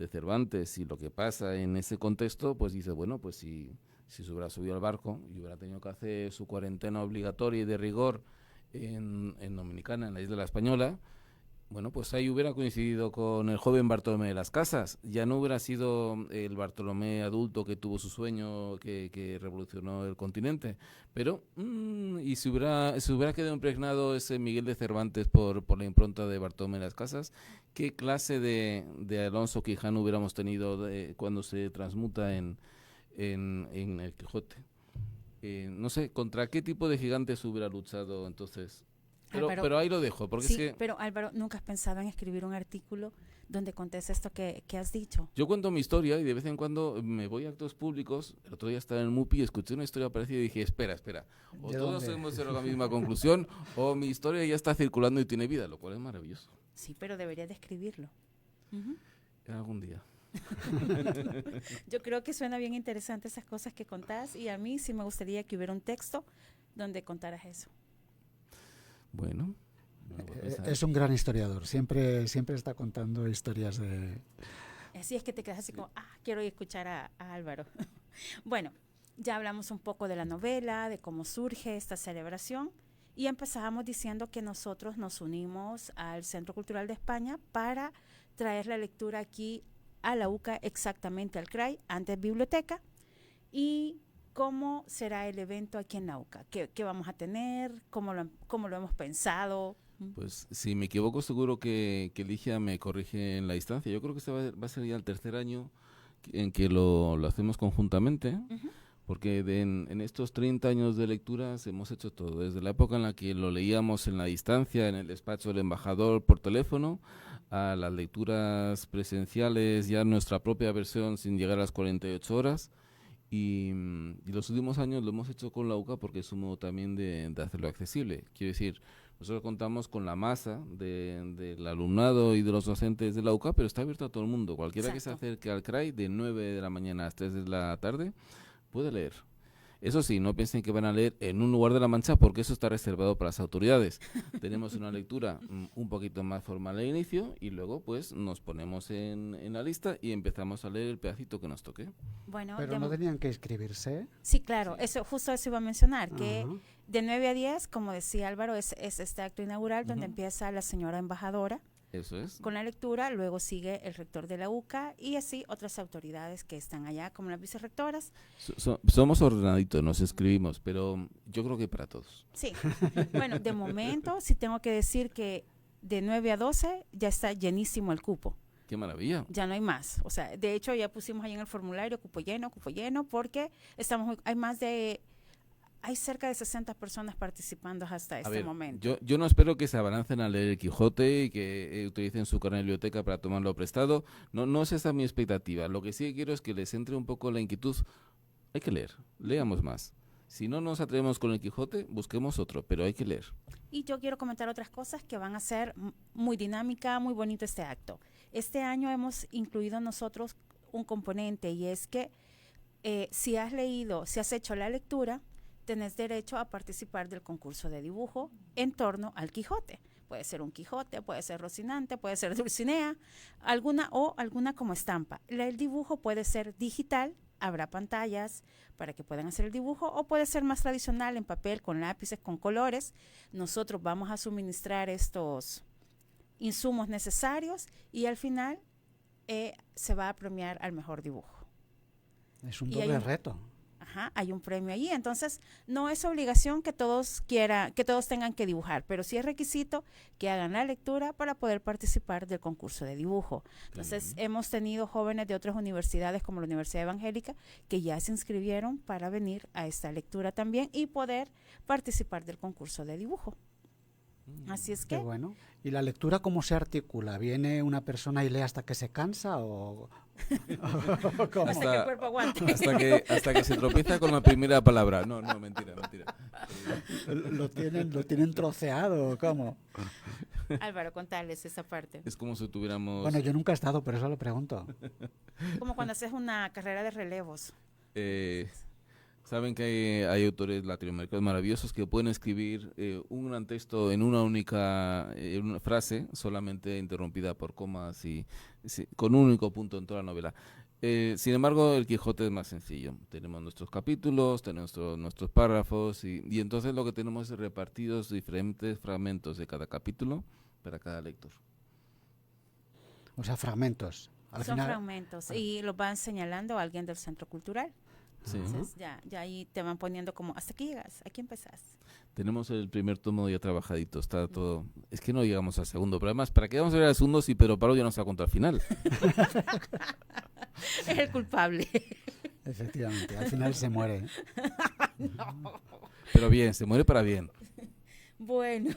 Cervantes y lo que pasa en ese contexto, pues dices, bueno, pues si se hubiera subido al barco y hubiera tenido que hacer su cuarentena obligatoria y de rigor en Dominicana, en la isla de la Española, bueno, pues ahí hubiera coincidido con el joven Bartolomé de las Casas. Ya no hubiera sido el Bartolomé adulto que tuvo su sueño, que revolucionó el continente. Pero, y se hubiera quedado impregnado ese Miguel de Cervantes por la impronta de Bartolomé de las Casas, ¿qué clase de Alonso Quijano hubiéramos tenido cuando se transmuta en el Quijote? No sé, ¿contra qué tipo de gigantes hubiera luchado entonces? Pero ahí lo dejo, porque sí, es que... Pero Álvaro, ¿nunca has pensado en escribir un artículo donde contes esto que has dicho? Yo cuento mi historia y de vez en cuando me voy a actos públicos. El otro día estaba en el MUPI, escuché una historia parecida y dije, espera, o todos hemos llegado a la misma conclusión, o mi historia ya está circulando y tiene vida, lo cual es maravilloso. Sí, pero deberías de escribirlo. Algún día. Yo creo que suena bien interesante esas cosas que contás, y a mí sí me gustaría que hubiera un texto donde contaras eso. Bueno, es un gran historiador, siempre está contando historias de... Así es que te quedas así como, quiero ir a escuchar a Álvaro. Bueno, ya hablamos un poco de la novela, de cómo surge esta celebración, y empezábamos diciendo que nosotros nos unimos al Centro Cultural de España para traer la lectura aquí a la UCA, exactamente al CRAI, antes biblioteca. ¿Y cómo será el evento aquí en la UCA? ¿Qué vamos a tener? ¿Cómo lo hemos pensado? Pues si me equivoco, seguro que Ligia me corrige en la distancia. Yo creo que este va a ser ya el tercer año en que lo hacemos conjuntamente, porque en estos 30 años de lecturas hemos hecho todo, desde la época en la que lo leíamos en la distancia, en el despacho del embajador por teléfono, a las lecturas presenciales, ya nuestra propia versión sin llegar a las 48 horas. Y los últimos años lo hemos hecho con la UCA porque es un modo también de hacerlo accesible. Quiero decir, nosotros contamos con la masa del alumnado y de los docentes de la UCA, pero está abierto a todo el mundo. Cualquiera que se acerque al CRAI de 9 de la mañana a las 3 de la tarde puede leer. Eso sí, no piensen que van a leer en un lugar de la Mancha porque eso está reservado para las autoridades. Tenemos una lectura un poquito más formal al inicio y luego pues nos ponemos en la lista y empezamos a leer el pedacito que nos toque. Bueno, ¿pero no tenían que inscribirse? Sí, claro, justo eso iba a mencionar, que de 9 a 10, como decía Álvaro, es este acto inaugural donde empieza la señora embajadora. Eso es. Con la lectura, luego sigue el rector de la UCA y así otras autoridades que están allá, como las vicerrectoras. Somos ordenaditos, nos escribimos, pero yo creo que para todos. Sí. Bueno, de momento sí tengo que decir que de 9 a 12 ya está llenísimo el cupo. ¡Qué maravilla! Ya no hay más. O sea, de hecho ya pusimos ahí en el formulario cupo lleno, porque hay cerca de 60 personas participando hasta este momento. Yo no espero que se abalancen a leer el Quijote y que utilicen su carnet de biblioteca para tomarlo prestado. No es esa mi expectativa. Lo que sí quiero es que les entre un poco la inquietud. Hay que leer, leamos más. Si no nos atrevemos con el Quijote, busquemos otro, pero hay que leer. Y yo quiero comentar otras cosas que van a ser muy dinámica, muy bonito este acto. Este año hemos incluido nosotros un componente y es que si has hecho la lectura, tenés derecho a participar del concurso de dibujo en torno al Quijote. Puede ser un Quijote, puede ser Rocinante, puede ser Dulcinea, alguna como estampa. El dibujo puede ser digital, habrá pantallas para que puedan hacer el dibujo, o puede ser más tradicional en papel, con lápices, con colores. Nosotros vamos a suministrar estos insumos necesarios y al final se va a premiar al mejor dibujo. Es un doble reto. Hay un premio allí, entonces no es obligación que todos tengan que dibujar, pero sí es requisito que hagan la lectura para poder participar del concurso de dibujo. Entonces hemos tenido jóvenes de otras universidades como la Universidad Evangélica que ya se inscribieron para venir a esta lectura también y poder participar del concurso de dibujo. Así es que... Qué bueno. ¿Y la lectura cómo se articula? ¿Viene una persona y lee hasta que se cansa o...? Hasta que el cuerpo aguante. Hasta que se tropieza con la primera palabra. No, mentira. ¿Lo tienen troceado o cómo? Álvaro, contales esa parte. Es como si tuviéramos... Bueno, yo nunca he estado, por eso lo pregunto. Como cuando haces una carrera de relevos. Saben que hay autores latinoamericanos maravillosos que pueden escribir un gran texto en una única una frase, solamente interrumpida por comas y con un único punto en toda la novela. Sin embargo, el Quijote es más sencillo. Tenemos nuestros capítulos, tenemos nuestros párrafos y entonces lo que tenemos es repartidos diferentes fragmentos de cada capítulo para cada lector. O sea, fragmentos. Son fragmentos y los van señalando a alguien del Centro Cultural. Sí. Entonces ya ahí te van poniendo como hasta aquí llegas, aquí empezás. Tenemos el primer tomo ya trabajadito, está todo. Es que no llegamos al segundo, pero además, ¿para qué vamos a ver al segundo si Pedro Pablo ya nos ha contado al final? Es el culpable. Efectivamente, al final se muere. No. Pero bien, se muere para bien. Bueno,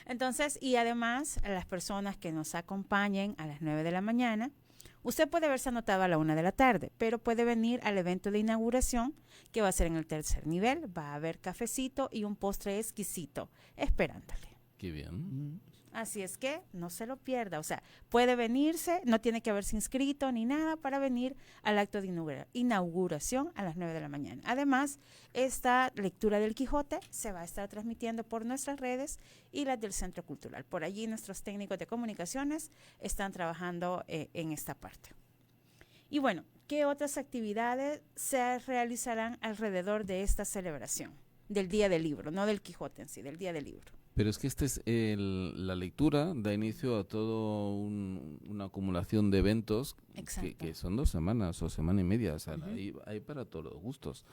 entonces, y además, a las personas que nos acompañen a las 9 de la mañana, usted puede haberse anotado a la 1 de la tarde, pero puede venir al evento de inauguración que va a ser en el tercer nivel. Va a haber cafecito y un postre exquisito esperándole. Qué bien. Así es que no se lo pierda. O sea, puede venirse, no tiene que haberse inscrito ni nada para venir al acto de inauguración a las 9 de la mañana. Además, esta lectura del Quijote se va a estar transmitiendo por nuestras redes y las del Centro Cultural. Por allí nuestros técnicos de comunicaciones están trabajando en esta parte. Y bueno, ¿qué otras actividades se realizarán alrededor de esta celebración? Del Día del Libro, no del Quijote en sí, del Día del Libro. Pero es que la lectura da inicio a todo una acumulación de eventos que son 2 semanas o semana y media, o sea, hay para todos los gustos.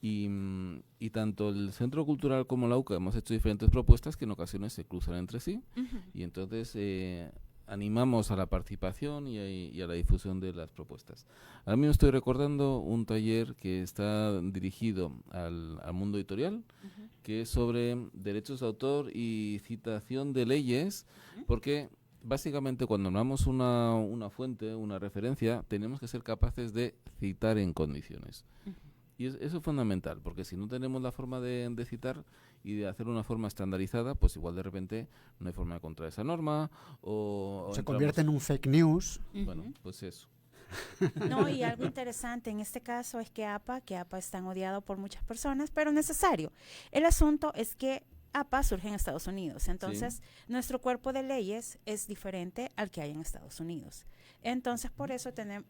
Y tanto el Centro Cultural como la UCA hemos hecho diferentes propuestas que en ocasiones se cruzan entre sí, y entonces animamos a la participación y a la difusión de las propuestas. Ahora mismo estoy recordando un taller que está dirigido al mundo editorial, que es sobre derechos de autor y citación de leyes, porque básicamente cuando hablamos una fuente, una referencia, tenemos que ser capaces de citar en condiciones. Y eso es fundamental, porque si no tenemos la forma de citar y de hacerlo de una forma estandarizada, pues igual de repente no hay forma de encontrar esa norma o se convierte en un fake news. Bueno, pues eso. No, y algo interesante en este caso es que APA es tan odiado por muchas personas, pero necesario. El asunto es que APA surge en Estados Unidos, entonces nuestro cuerpo de leyes es diferente al que hay en Estados Unidos. Entonces, por eso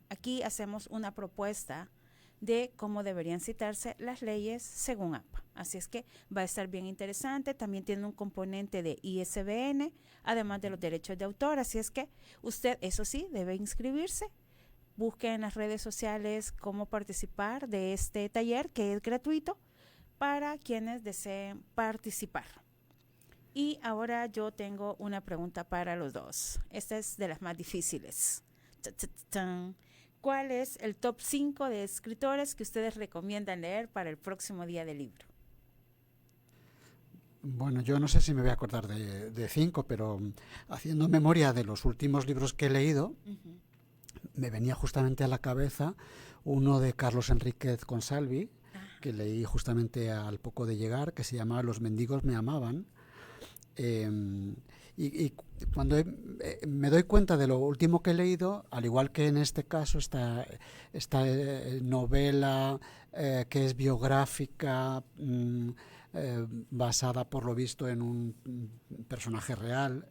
aquí hacemos una propuesta de cómo deberían citarse las leyes según APA. Así es que va a estar bien interesante. También tiene un componente de ISBN, además de los derechos de autor. Así es que usted, eso sí, debe inscribirse. Busque en las redes sociales cómo participar de este taller, que es gratuito para quienes deseen participar. Y ahora yo tengo una pregunta para los dos. Esta es de las más difíciles. ¿Cuál es el top 5 de escritores que ustedes recomiendan leer para el próximo día del libro? Bueno, yo no sé si me voy a acordar de 5, pero haciendo memoria de los últimos libros que he leído, me venía justamente a la cabeza uno de Carlos Enríquez Consalvi, que leí justamente al poco de llegar, que se llamaba Los mendigos me amaban. Y cuando me doy cuenta de lo último que he leído, al igual que en este caso, esta novela que es biográfica, basada por lo visto en un personaje real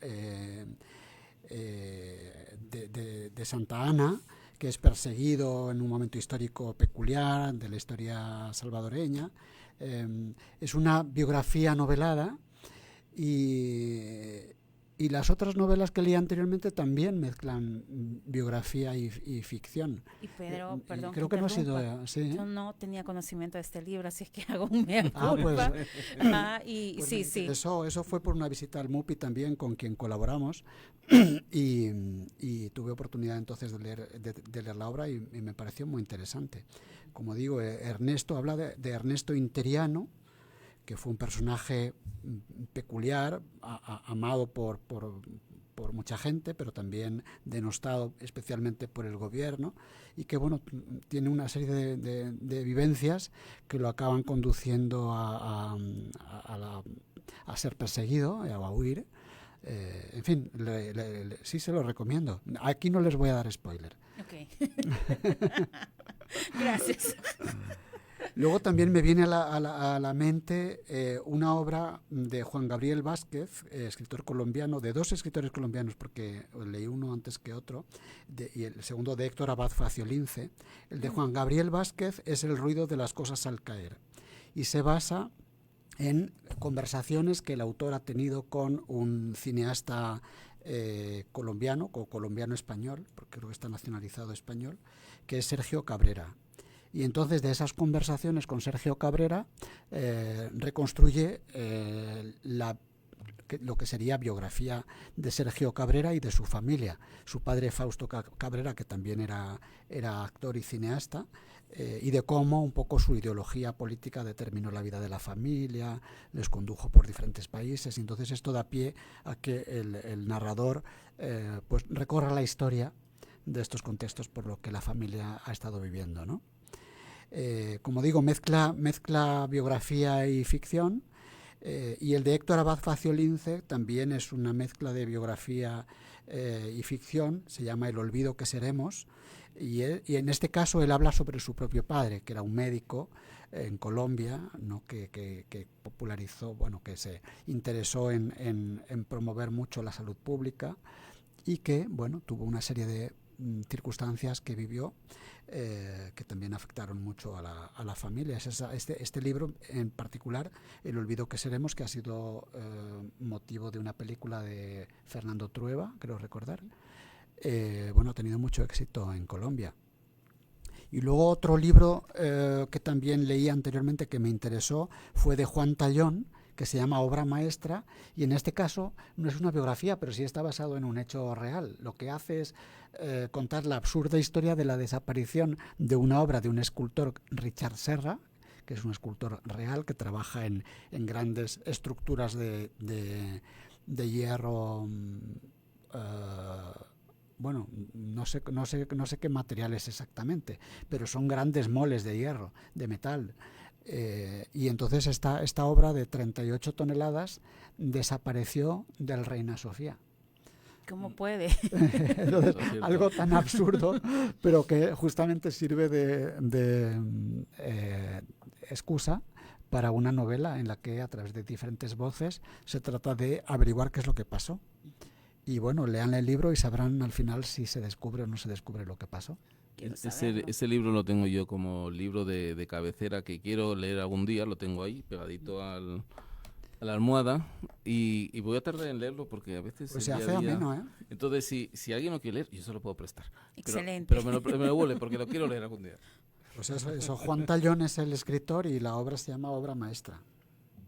de Santa Ana, que es perseguido en un momento histórico peculiar de la historia salvadoreña. Es una biografía novelada. Y las otras novelas que leí anteriormente también mezclan biografía y ficción. Y Pedro, perdón, creo que no ha sido sí. Yo no tenía conocimiento de este libro, así es que hago un mea culpa. Pues sí. Eso fue por una visita al MUPI también, con quien colaboramos, y tuve oportunidad entonces de leer la obra y me pareció muy interesante. Como digo, Ernesto habla de Ernesto Interiano, que fue un personaje peculiar, amado por mucha gente, pero también denostado especialmente por el gobierno, y que bueno, tiene una serie de vivencias que lo acaban conduciendo a ser perseguido, a huir. En fin, sí se lo recomiendo. Aquí no les voy a dar spoiler. Okay. Gracias. Luego también me viene a la mente una obra de Juan Gabriel Vázquez, escritor colombiano, de 2 escritores colombianos, porque leí uno antes que otro, y el segundo de Héctor Abad Faciolince. El de Juan Gabriel Vázquez es El ruido de las cosas al caer, y se basa en conversaciones que el autor ha tenido con un cineasta colombiano español, porque creo que está nacionalizado español, que es Sergio Cabrera. Y entonces de esas conversaciones con Sergio Cabrera reconstruye lo que sería biografía de Sergio Cabrera y de su familia. Su padre Fausto Cabrera, que también era actor y cineasta, y de cómo un poco su ideología política determinó la vida de la familia, les condujo por diferentes países, y entonces esto da pie a que el narrador pues recorra la historia de estos contextos por lo que la familia ha estado viviendo, ¿no? Como digo, mezcla biografía y ficción, y el de Héctor Abad Faciolince también es una mezcla de biografía y ficción, se llama El olvido que seremos, y en este caso él habla sobre su propio padre, que era un médico en Colombia, ¿no? que popularizó, que se interesó en promover mucho la salud pública, y que tuvo una serie circunstancias que vivió, que también afectaron mucho a la familia. Este libro en particular, El olvido que seremos, que ha sido motivo de una película de Fernando Trueba, creo recordar, ha tenido mucho éxito en Colombia. Y luego otro libro que también leí anteriormente que me interesó fue de Juan Tallón, que se llama Obra Maestra, y en este caso no es una biografía, pero sí está basado en un hecho real. Lo que hace es contar la absurda historia de la desaparición de una obra de un escultor, Richard Serra, que es un escultor real que trabaja en grandes estructuras de hierro. No sé qué materiales exactamente, pero son grandes moles de hierro, de metal. Y entonces esta obra de 38 toneladas desapareció del Reina Sofía. ¿Cómo puede? Entonces, algo tan absurdo, pero que justamente sirve de excusa para una novela en la que a través de diferentes voces se trata de averiguar qué es lo que pasó. Y bueno, lean el libro y sabrán al final si se descubre o no se descubre lo que pasó. Ese libro lo tengo yo como libro de cabecera que quiero leer algún día, lo tengo ahí pegadito a la almohada y voy a tardar en leerlo porque a veces pues se hace ameno, ¿eh? Entonces si alguien lo quiere leer, yo se lo puedo prestar. Excelente. Pero me lo vuelve porque lo quiero leer algún día. Pues eso, Juan Tallón es el escritor y la obra se llama Obra Maestra.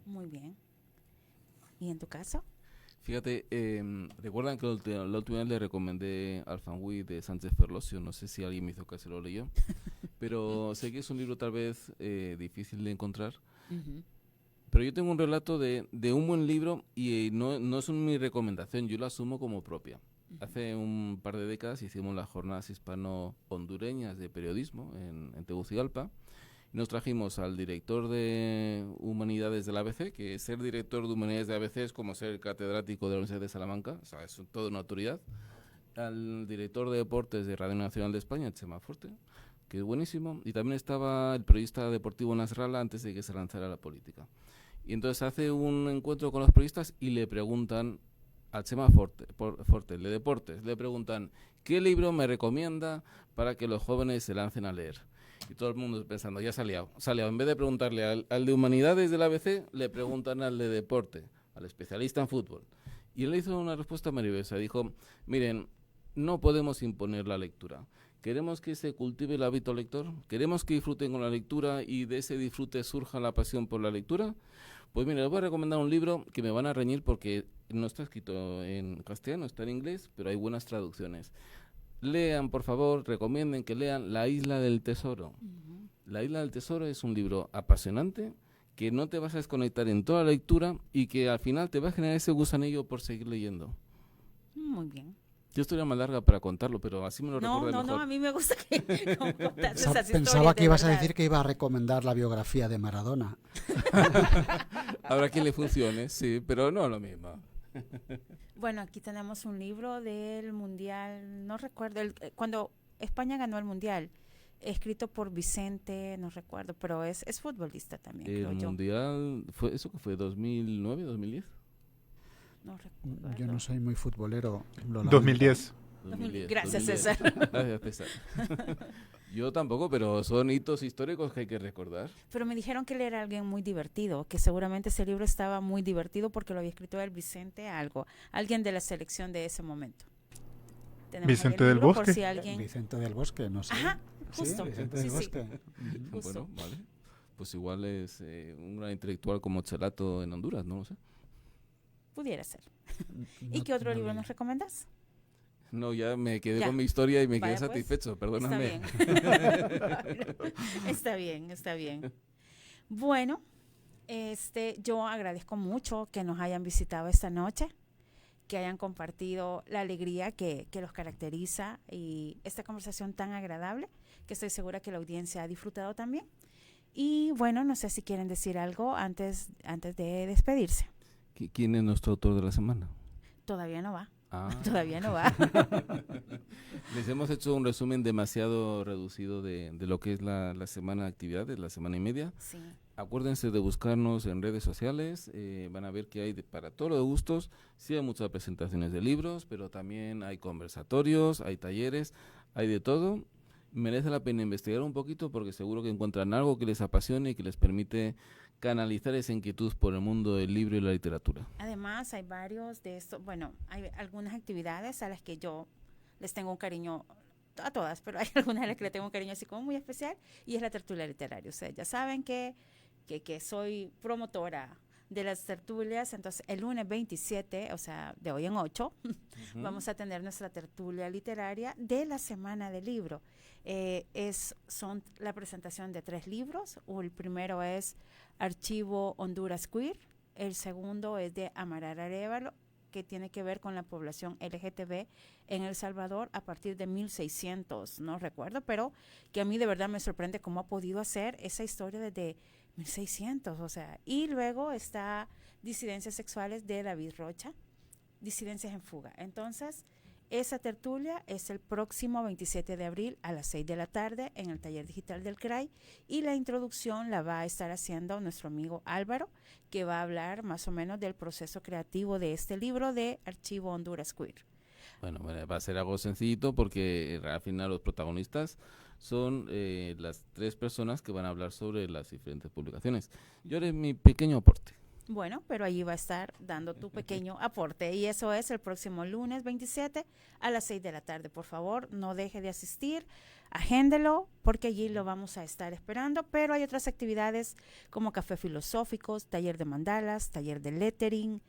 Muy bien. ¿Y en tu caso? Fíjate, recuerdan que la última vez le recomendé Alfanwí de Sánchez Ferlosio, no sé si alguien me hizo caso y lo leyó, pero sé que es un libro tal vez difícil de encontrar, pero yo tengo un relato de un buen libro y no es mi recomendación, yo lo asumo como propia. Hace un par de décadas hicimos las jornadas hispano-hondureñas de periodismo en Tegucigalpa. Nos trajimos al director de Humanidades del ABC, que ser director de Humanidades del ABC es como ser catedrático de la Universidad de Salamanca, o sea, es toda una autoridad. Al director de Deportes de Radio Nacional de España, Chema Forte, que es buenísimo. Y también estaba el periodista deportivo Nasralla antes de que se lanzara la política. Y entonces hace un encuentro con los periodistas y le preguntan a Chema Forte, el de Deportes, le preguntan, ¿qué libro me recomienda para que los jóvenes se lancen a leer? Y todo el mundo pensando, ya se ha liado. En vez de preguntarle al de Humanidades del ABC, le preguntan al de Deporte, al especialista en fútbol. Y él hizo una respuesta maravillosa. Dijo, miren, no podemos imponer la lectura. Queremos que se cultive el hábito lector. Queremos que disfruten con la lectura y de ese disfrute surja la pasión por la lectura. Pues mira, les voy a recomendar un libro que me van a reñir porque no está escrito en castellano, está en inglés, pero hay buenas traducciones. Lean, por favor, recomienden que lean La Isla del Tesoro. La Isla del Tesoro es un libro apasionante que no te vas a desconectar en toda la lectura y que al final te va a generar ese gusanillo por seguir leyendo. Muy bien. Yo historia más larga para contarlo, pero así me lo recuerdo mejor. No, a mí me gusta que contas esas historias. Pensaba que ibas a verdad. decir que iba a recomendar la biografía de Maradona. Habrá quien le funcione, sí, pero no lo mismo. Bueno, aquí tenemos un libro del Mundial, no recuerdo, cuando España ganó el Mundial, escrito por Vicente, no recuerdo, pero es futbolista también, creo yo. ¿El Mundial fue eso que fue 2009, 2010? No recuerdo. Yo no soy muy futbolero. 2010. 2010. Gracias, César. Gracias, César. Yo tampoco, pero son hitos históricos que hay que recordar. Pero me dijeron que él era alguien muy divertido, que seguramente ese libro estaba muy divertido porque lo había escrito el Vicente alguien de la selección de ese momento. Vicente del Bosque. Por si alguien... Vicente del Bosque, no sé. Ajá, justo. Sí, Vicente del Bosque. Bueno, vale. Pues igual es un gran intelectual como Chelato en Honduras, no lo sé. Pudiera ser. ¿Y qué otro libro nos recomiendas? No, ya me quedé con mi historia y me quedé satisfecho, perdóname. Está bien. Bueno, yo agradezco mucho que nos hayan visitado esta noche, que hayan compartido la alegría que los caracteriza y esta conversación tan agradable, que estoy segura que la audiencia ha disfrutado también. Y bueno, no sé si quieren decir algo antes de despedirse. ¿Quién es nuestro autor de la semana? Todavía no va. Todavía no va. Les hemos hecho un resumen demasiado reducido de lo que es la semana de actividades, la semana y media. Sí. Acuérdense de buscarnos en redes sociales, van a ver que hay para todos los gustos. Sí hay muchas presentaciones de libros, pero también hay conversatorios, hay talleres, Hay de todo. Merece la pena investigar un poquito porque seguro que encuentran algo que les apasione y que les permite canalizar esa inquietud por el mundo del libro y la literatura. Además, hay varios de estos, bueno, hay algunas actividades a las que yo les tengo un cariño, a todas, pero hay algunas a las que le tengo un cariño así como muy especial, y es la tertulia literaria. Ustedes ya saben que soy promotora de las tertulias. Entonces el lunes 27, o sea, de hoy en 8, vamos a tener nuestra tertulia literaria de la Semana del Libro. Son la presentación de 3 libros. El primero es Archivo Honduras Queer, el segundo es de Amaral Arévalo, que tiene que ver con la población LGTB en El Salvador a partir de 1600, no recuerdo, pero que a mí de verdad me sorprende cómo ha podido hacer esa historia desde 1600, o sea. Y luego está Disidencias Sexuales de David Rocha, Disidencias en Fuga. Entonces, esa tertulia es el próximo 27 de abril a las 6 de la tarde en el taller digital del CRAI, y la introducción la va a estar haciendo nuestro amigo Álvaro, que va a hablar más o menos del proceso creativo de este libro de Archivo Honduras Queer. Bueno, va a ser algo sencillito porque al final los protagonistas son las 3 personas que van a hablar sobre las diferentes publicaciones. Yo haré mi pequeño aporte. Bueno, pero allí va a estar dando tu pequeño aporte, y eso es el próximo lunes 27 a las 6 de la tarde. Por favor, no deje de asistir, agéndelo, porque allí lo vamos a estar esperando. Pero hay otras actividades como café filosóficos, taller de mandalas, taller de lettering,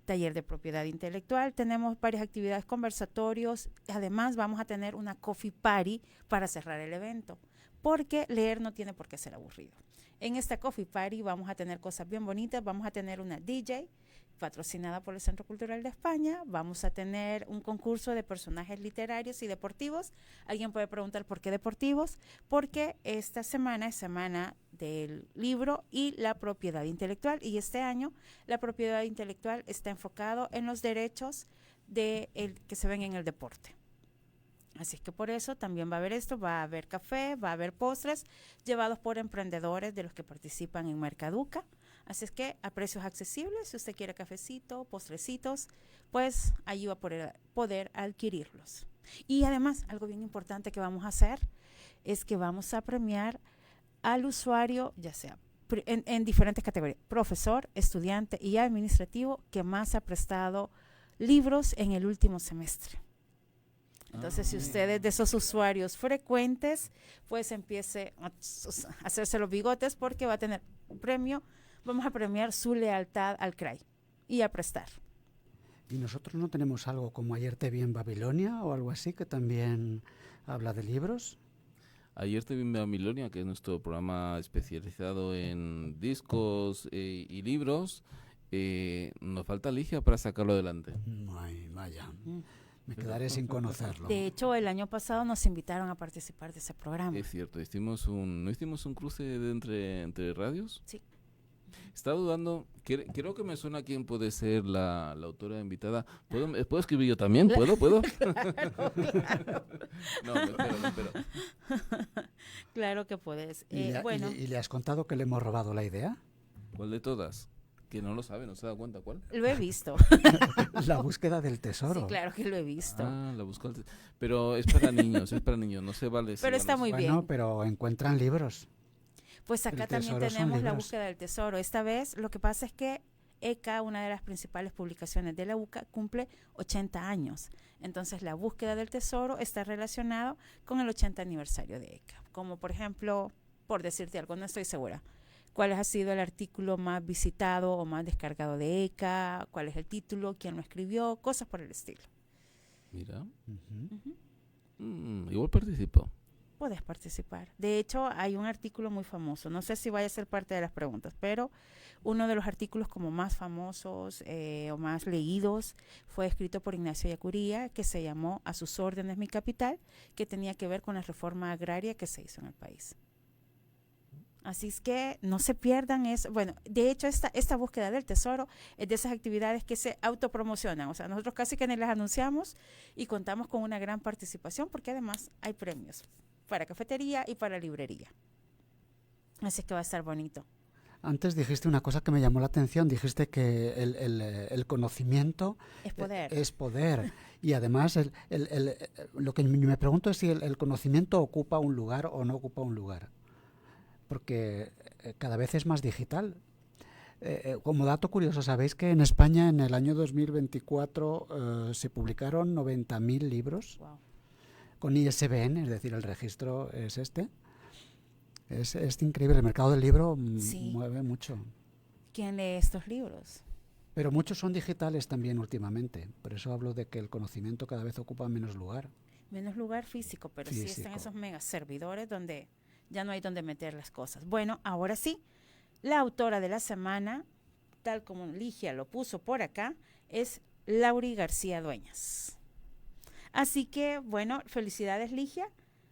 taller de propiedad intelectual. Tenemos varias actividades, conversatorios. Además, vamos a tener una coffee party para cerrar el evento, porque leer no tiene por qué ser aburrido. En esta coffee party vamos a tener cosas bien bonitas. Vamos a tener una DJ patrocinada por el Centro Cultural de España. Vamos a tener un concurso de personajes literarios y deportivos. Alguien puede preguntar por qué deportivos, porque esta semana es semana del libro y la propiedad intelectual, y este año la propiedad intelectual está enfocado en los derechos que se ven en el deporte. Así que por eso también va a haber esto, va a haber café, va a haber postres llevados por emprendedores de los que participan en Mercaduca. Así es que a precios accesibles, si usted quiere cafecito, postrecitos, pues allí va a poder adquirirlos. Y además, algo bien importante que vamos a hacer es que vamos a premiar al usuario, ya sea en diferentes categorías, profesor, estudiante y administrativo, que más ha prestado libros en el último semestre. Entonces, si usted es de esos usuarios frecuentes, pues empiece a hacerse los bigotes, porque va a tener un premio. Vamos a premiar su lealtad al CRAI y a prestar. ¿Y nosotros no tenemos algo como Ayer te vi en Babilonia o algo así que también habla de libros? Ayer te vi en Babilonia, que es nuestro programa especializado en discos y libros. Nos falta Ligia para sacarlo adelante. Ay, vaya. Me quedaré sin conocerlo. De hecho, el año pasado nos invitaron a participar de ese programa. Es cierto, ¿no hicimos un cruce entre radios? Sí. Estaba dudando, creo que me suena quién puede ser la autora invitada. ¿Puedo escribir yo también? ¿Puedo? Claro. No, me espero. Claro que puedes. ¿Y le has contado que le hemos robado la idea? ¿Cuál de todas? Que no lo sabe, no se da cuenta cuál. Lo he visto. La búsqueda del tesoro. Sí, claro que lo he visto. La búsqueda del tesoro. Pero es para niños, no se vale. Pero está muy bien. Bueno, pero encuentran libros. Pues acá también tenemos la búsqueda del tesoro. Esta vez lo que pasa es que ECA, una de las principales publicaciones de la UCA, cumple 80 años. Entonces la búsqueda del tesoro está relacionado con el 80 aniversario de ECA. Como por ejemplo, por decirte algo, no estoy segura, ¿cuál ha sido el artículo más visitado o más descargado de ECA? ¿Cuál es el título? ¿Quién lo escribió? Cosas por el estilo. Mira. Igual participo. Puedes participar. De hecho, hay un artículo muy famoso. No sé si vaya a ser parte de las preguntas, pero uno de los artículos como más famosos o más leídos fue escrito por Ignacio Yacuría, que se llamó A sus órdenes mi capital, que tenía que ver con la reforma agraria que se hizo en el país. Así es que no se pierdan eso. Bueno, de hecho, esta búsqueda del tesoro es de esas actividades que se autopromocionan. O sea, nosotros casi que ni las anunciamos y contamos con una gran participación, porque además hay premios para cafetería y para librería. Así es que va a estar bonito. Antes dijiste una cosa que me llamó la atención, dijiste que el conocimiento es poder. Y además lo que me pregunto es si el conocimiento ocupa un lugar o no ocupa un lugar, porque cada vez es más digital. Como dato curioso, ¿sabéis que en España en el año 2024 se publicaron 90.000 libros? Wow. Con ISBN, es decir, el registro es este? Es increíble, el mercado del libro mueve mucho. ¿Quién lee estos libros? Pero muchos son digitales también últimamente, por eso hablo de que el conocimiento cada vez ocupa menos lugar. Menos lugar físico, pero sí están esos mega servidores donde ya no hay donde meter las cosas. Bueno, ahora sí, la autora de la semana, tal como Ligia lo puso por acá, es Lauri García Dueñas. Así que, bueno, felicidades Ligia,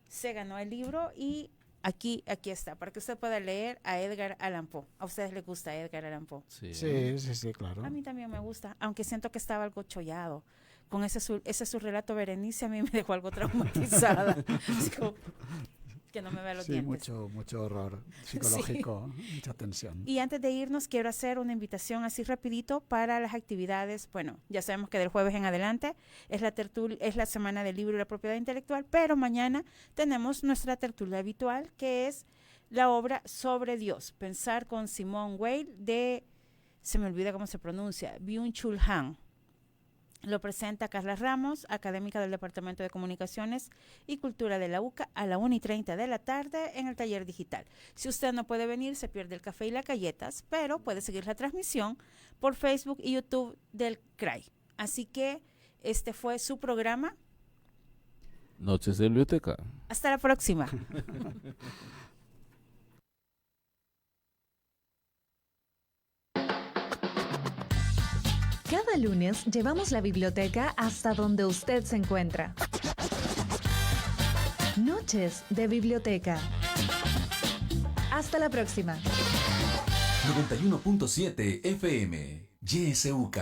se ganó el libro y aquí está, para que usted pueda leer a Edgar Allan Poe. ¿A ustedes les gusta Edgar Allan Poe? Sí, claro. A mí también me gusta, aunque siento que estaba algo chollado. Con ese su relato Berenice a mí me dejó algo traumatizada. Que no me vea los dientes. Mucho horror psicológico, mucha tensión. Y antes de irnos, quiero hacer una invitación así rapidito para las actividades. Bueno, ya sabemos que del jueves en adelante es la semana del libro y la propiedad intelectual, pero mañana tenemos nuestra tertulia habitual, que es la obra Sobre Dios, Pensar con Simone Weil, se me olvida cómo se pronuncia, Byung-Chul Han. Lo presenta Carla Ramos, académica del Departamento de Comunicaciones y Cultura de la UCA, a la 1:30 de la tarde en el taller digital. Si usted no puede venir, se pierde el café y las galletas, pero puede seguir la transmisión por Facebook y YouTube del CRAI. Así que este fue su programa. Noches de Biblioteca. Hasta la próxima. Cada lunes llevamos la biblioteca hasta donde usted se encuentra. Noches de Biblioteca. Hasta la próxima. 91.7 FM, YSUK.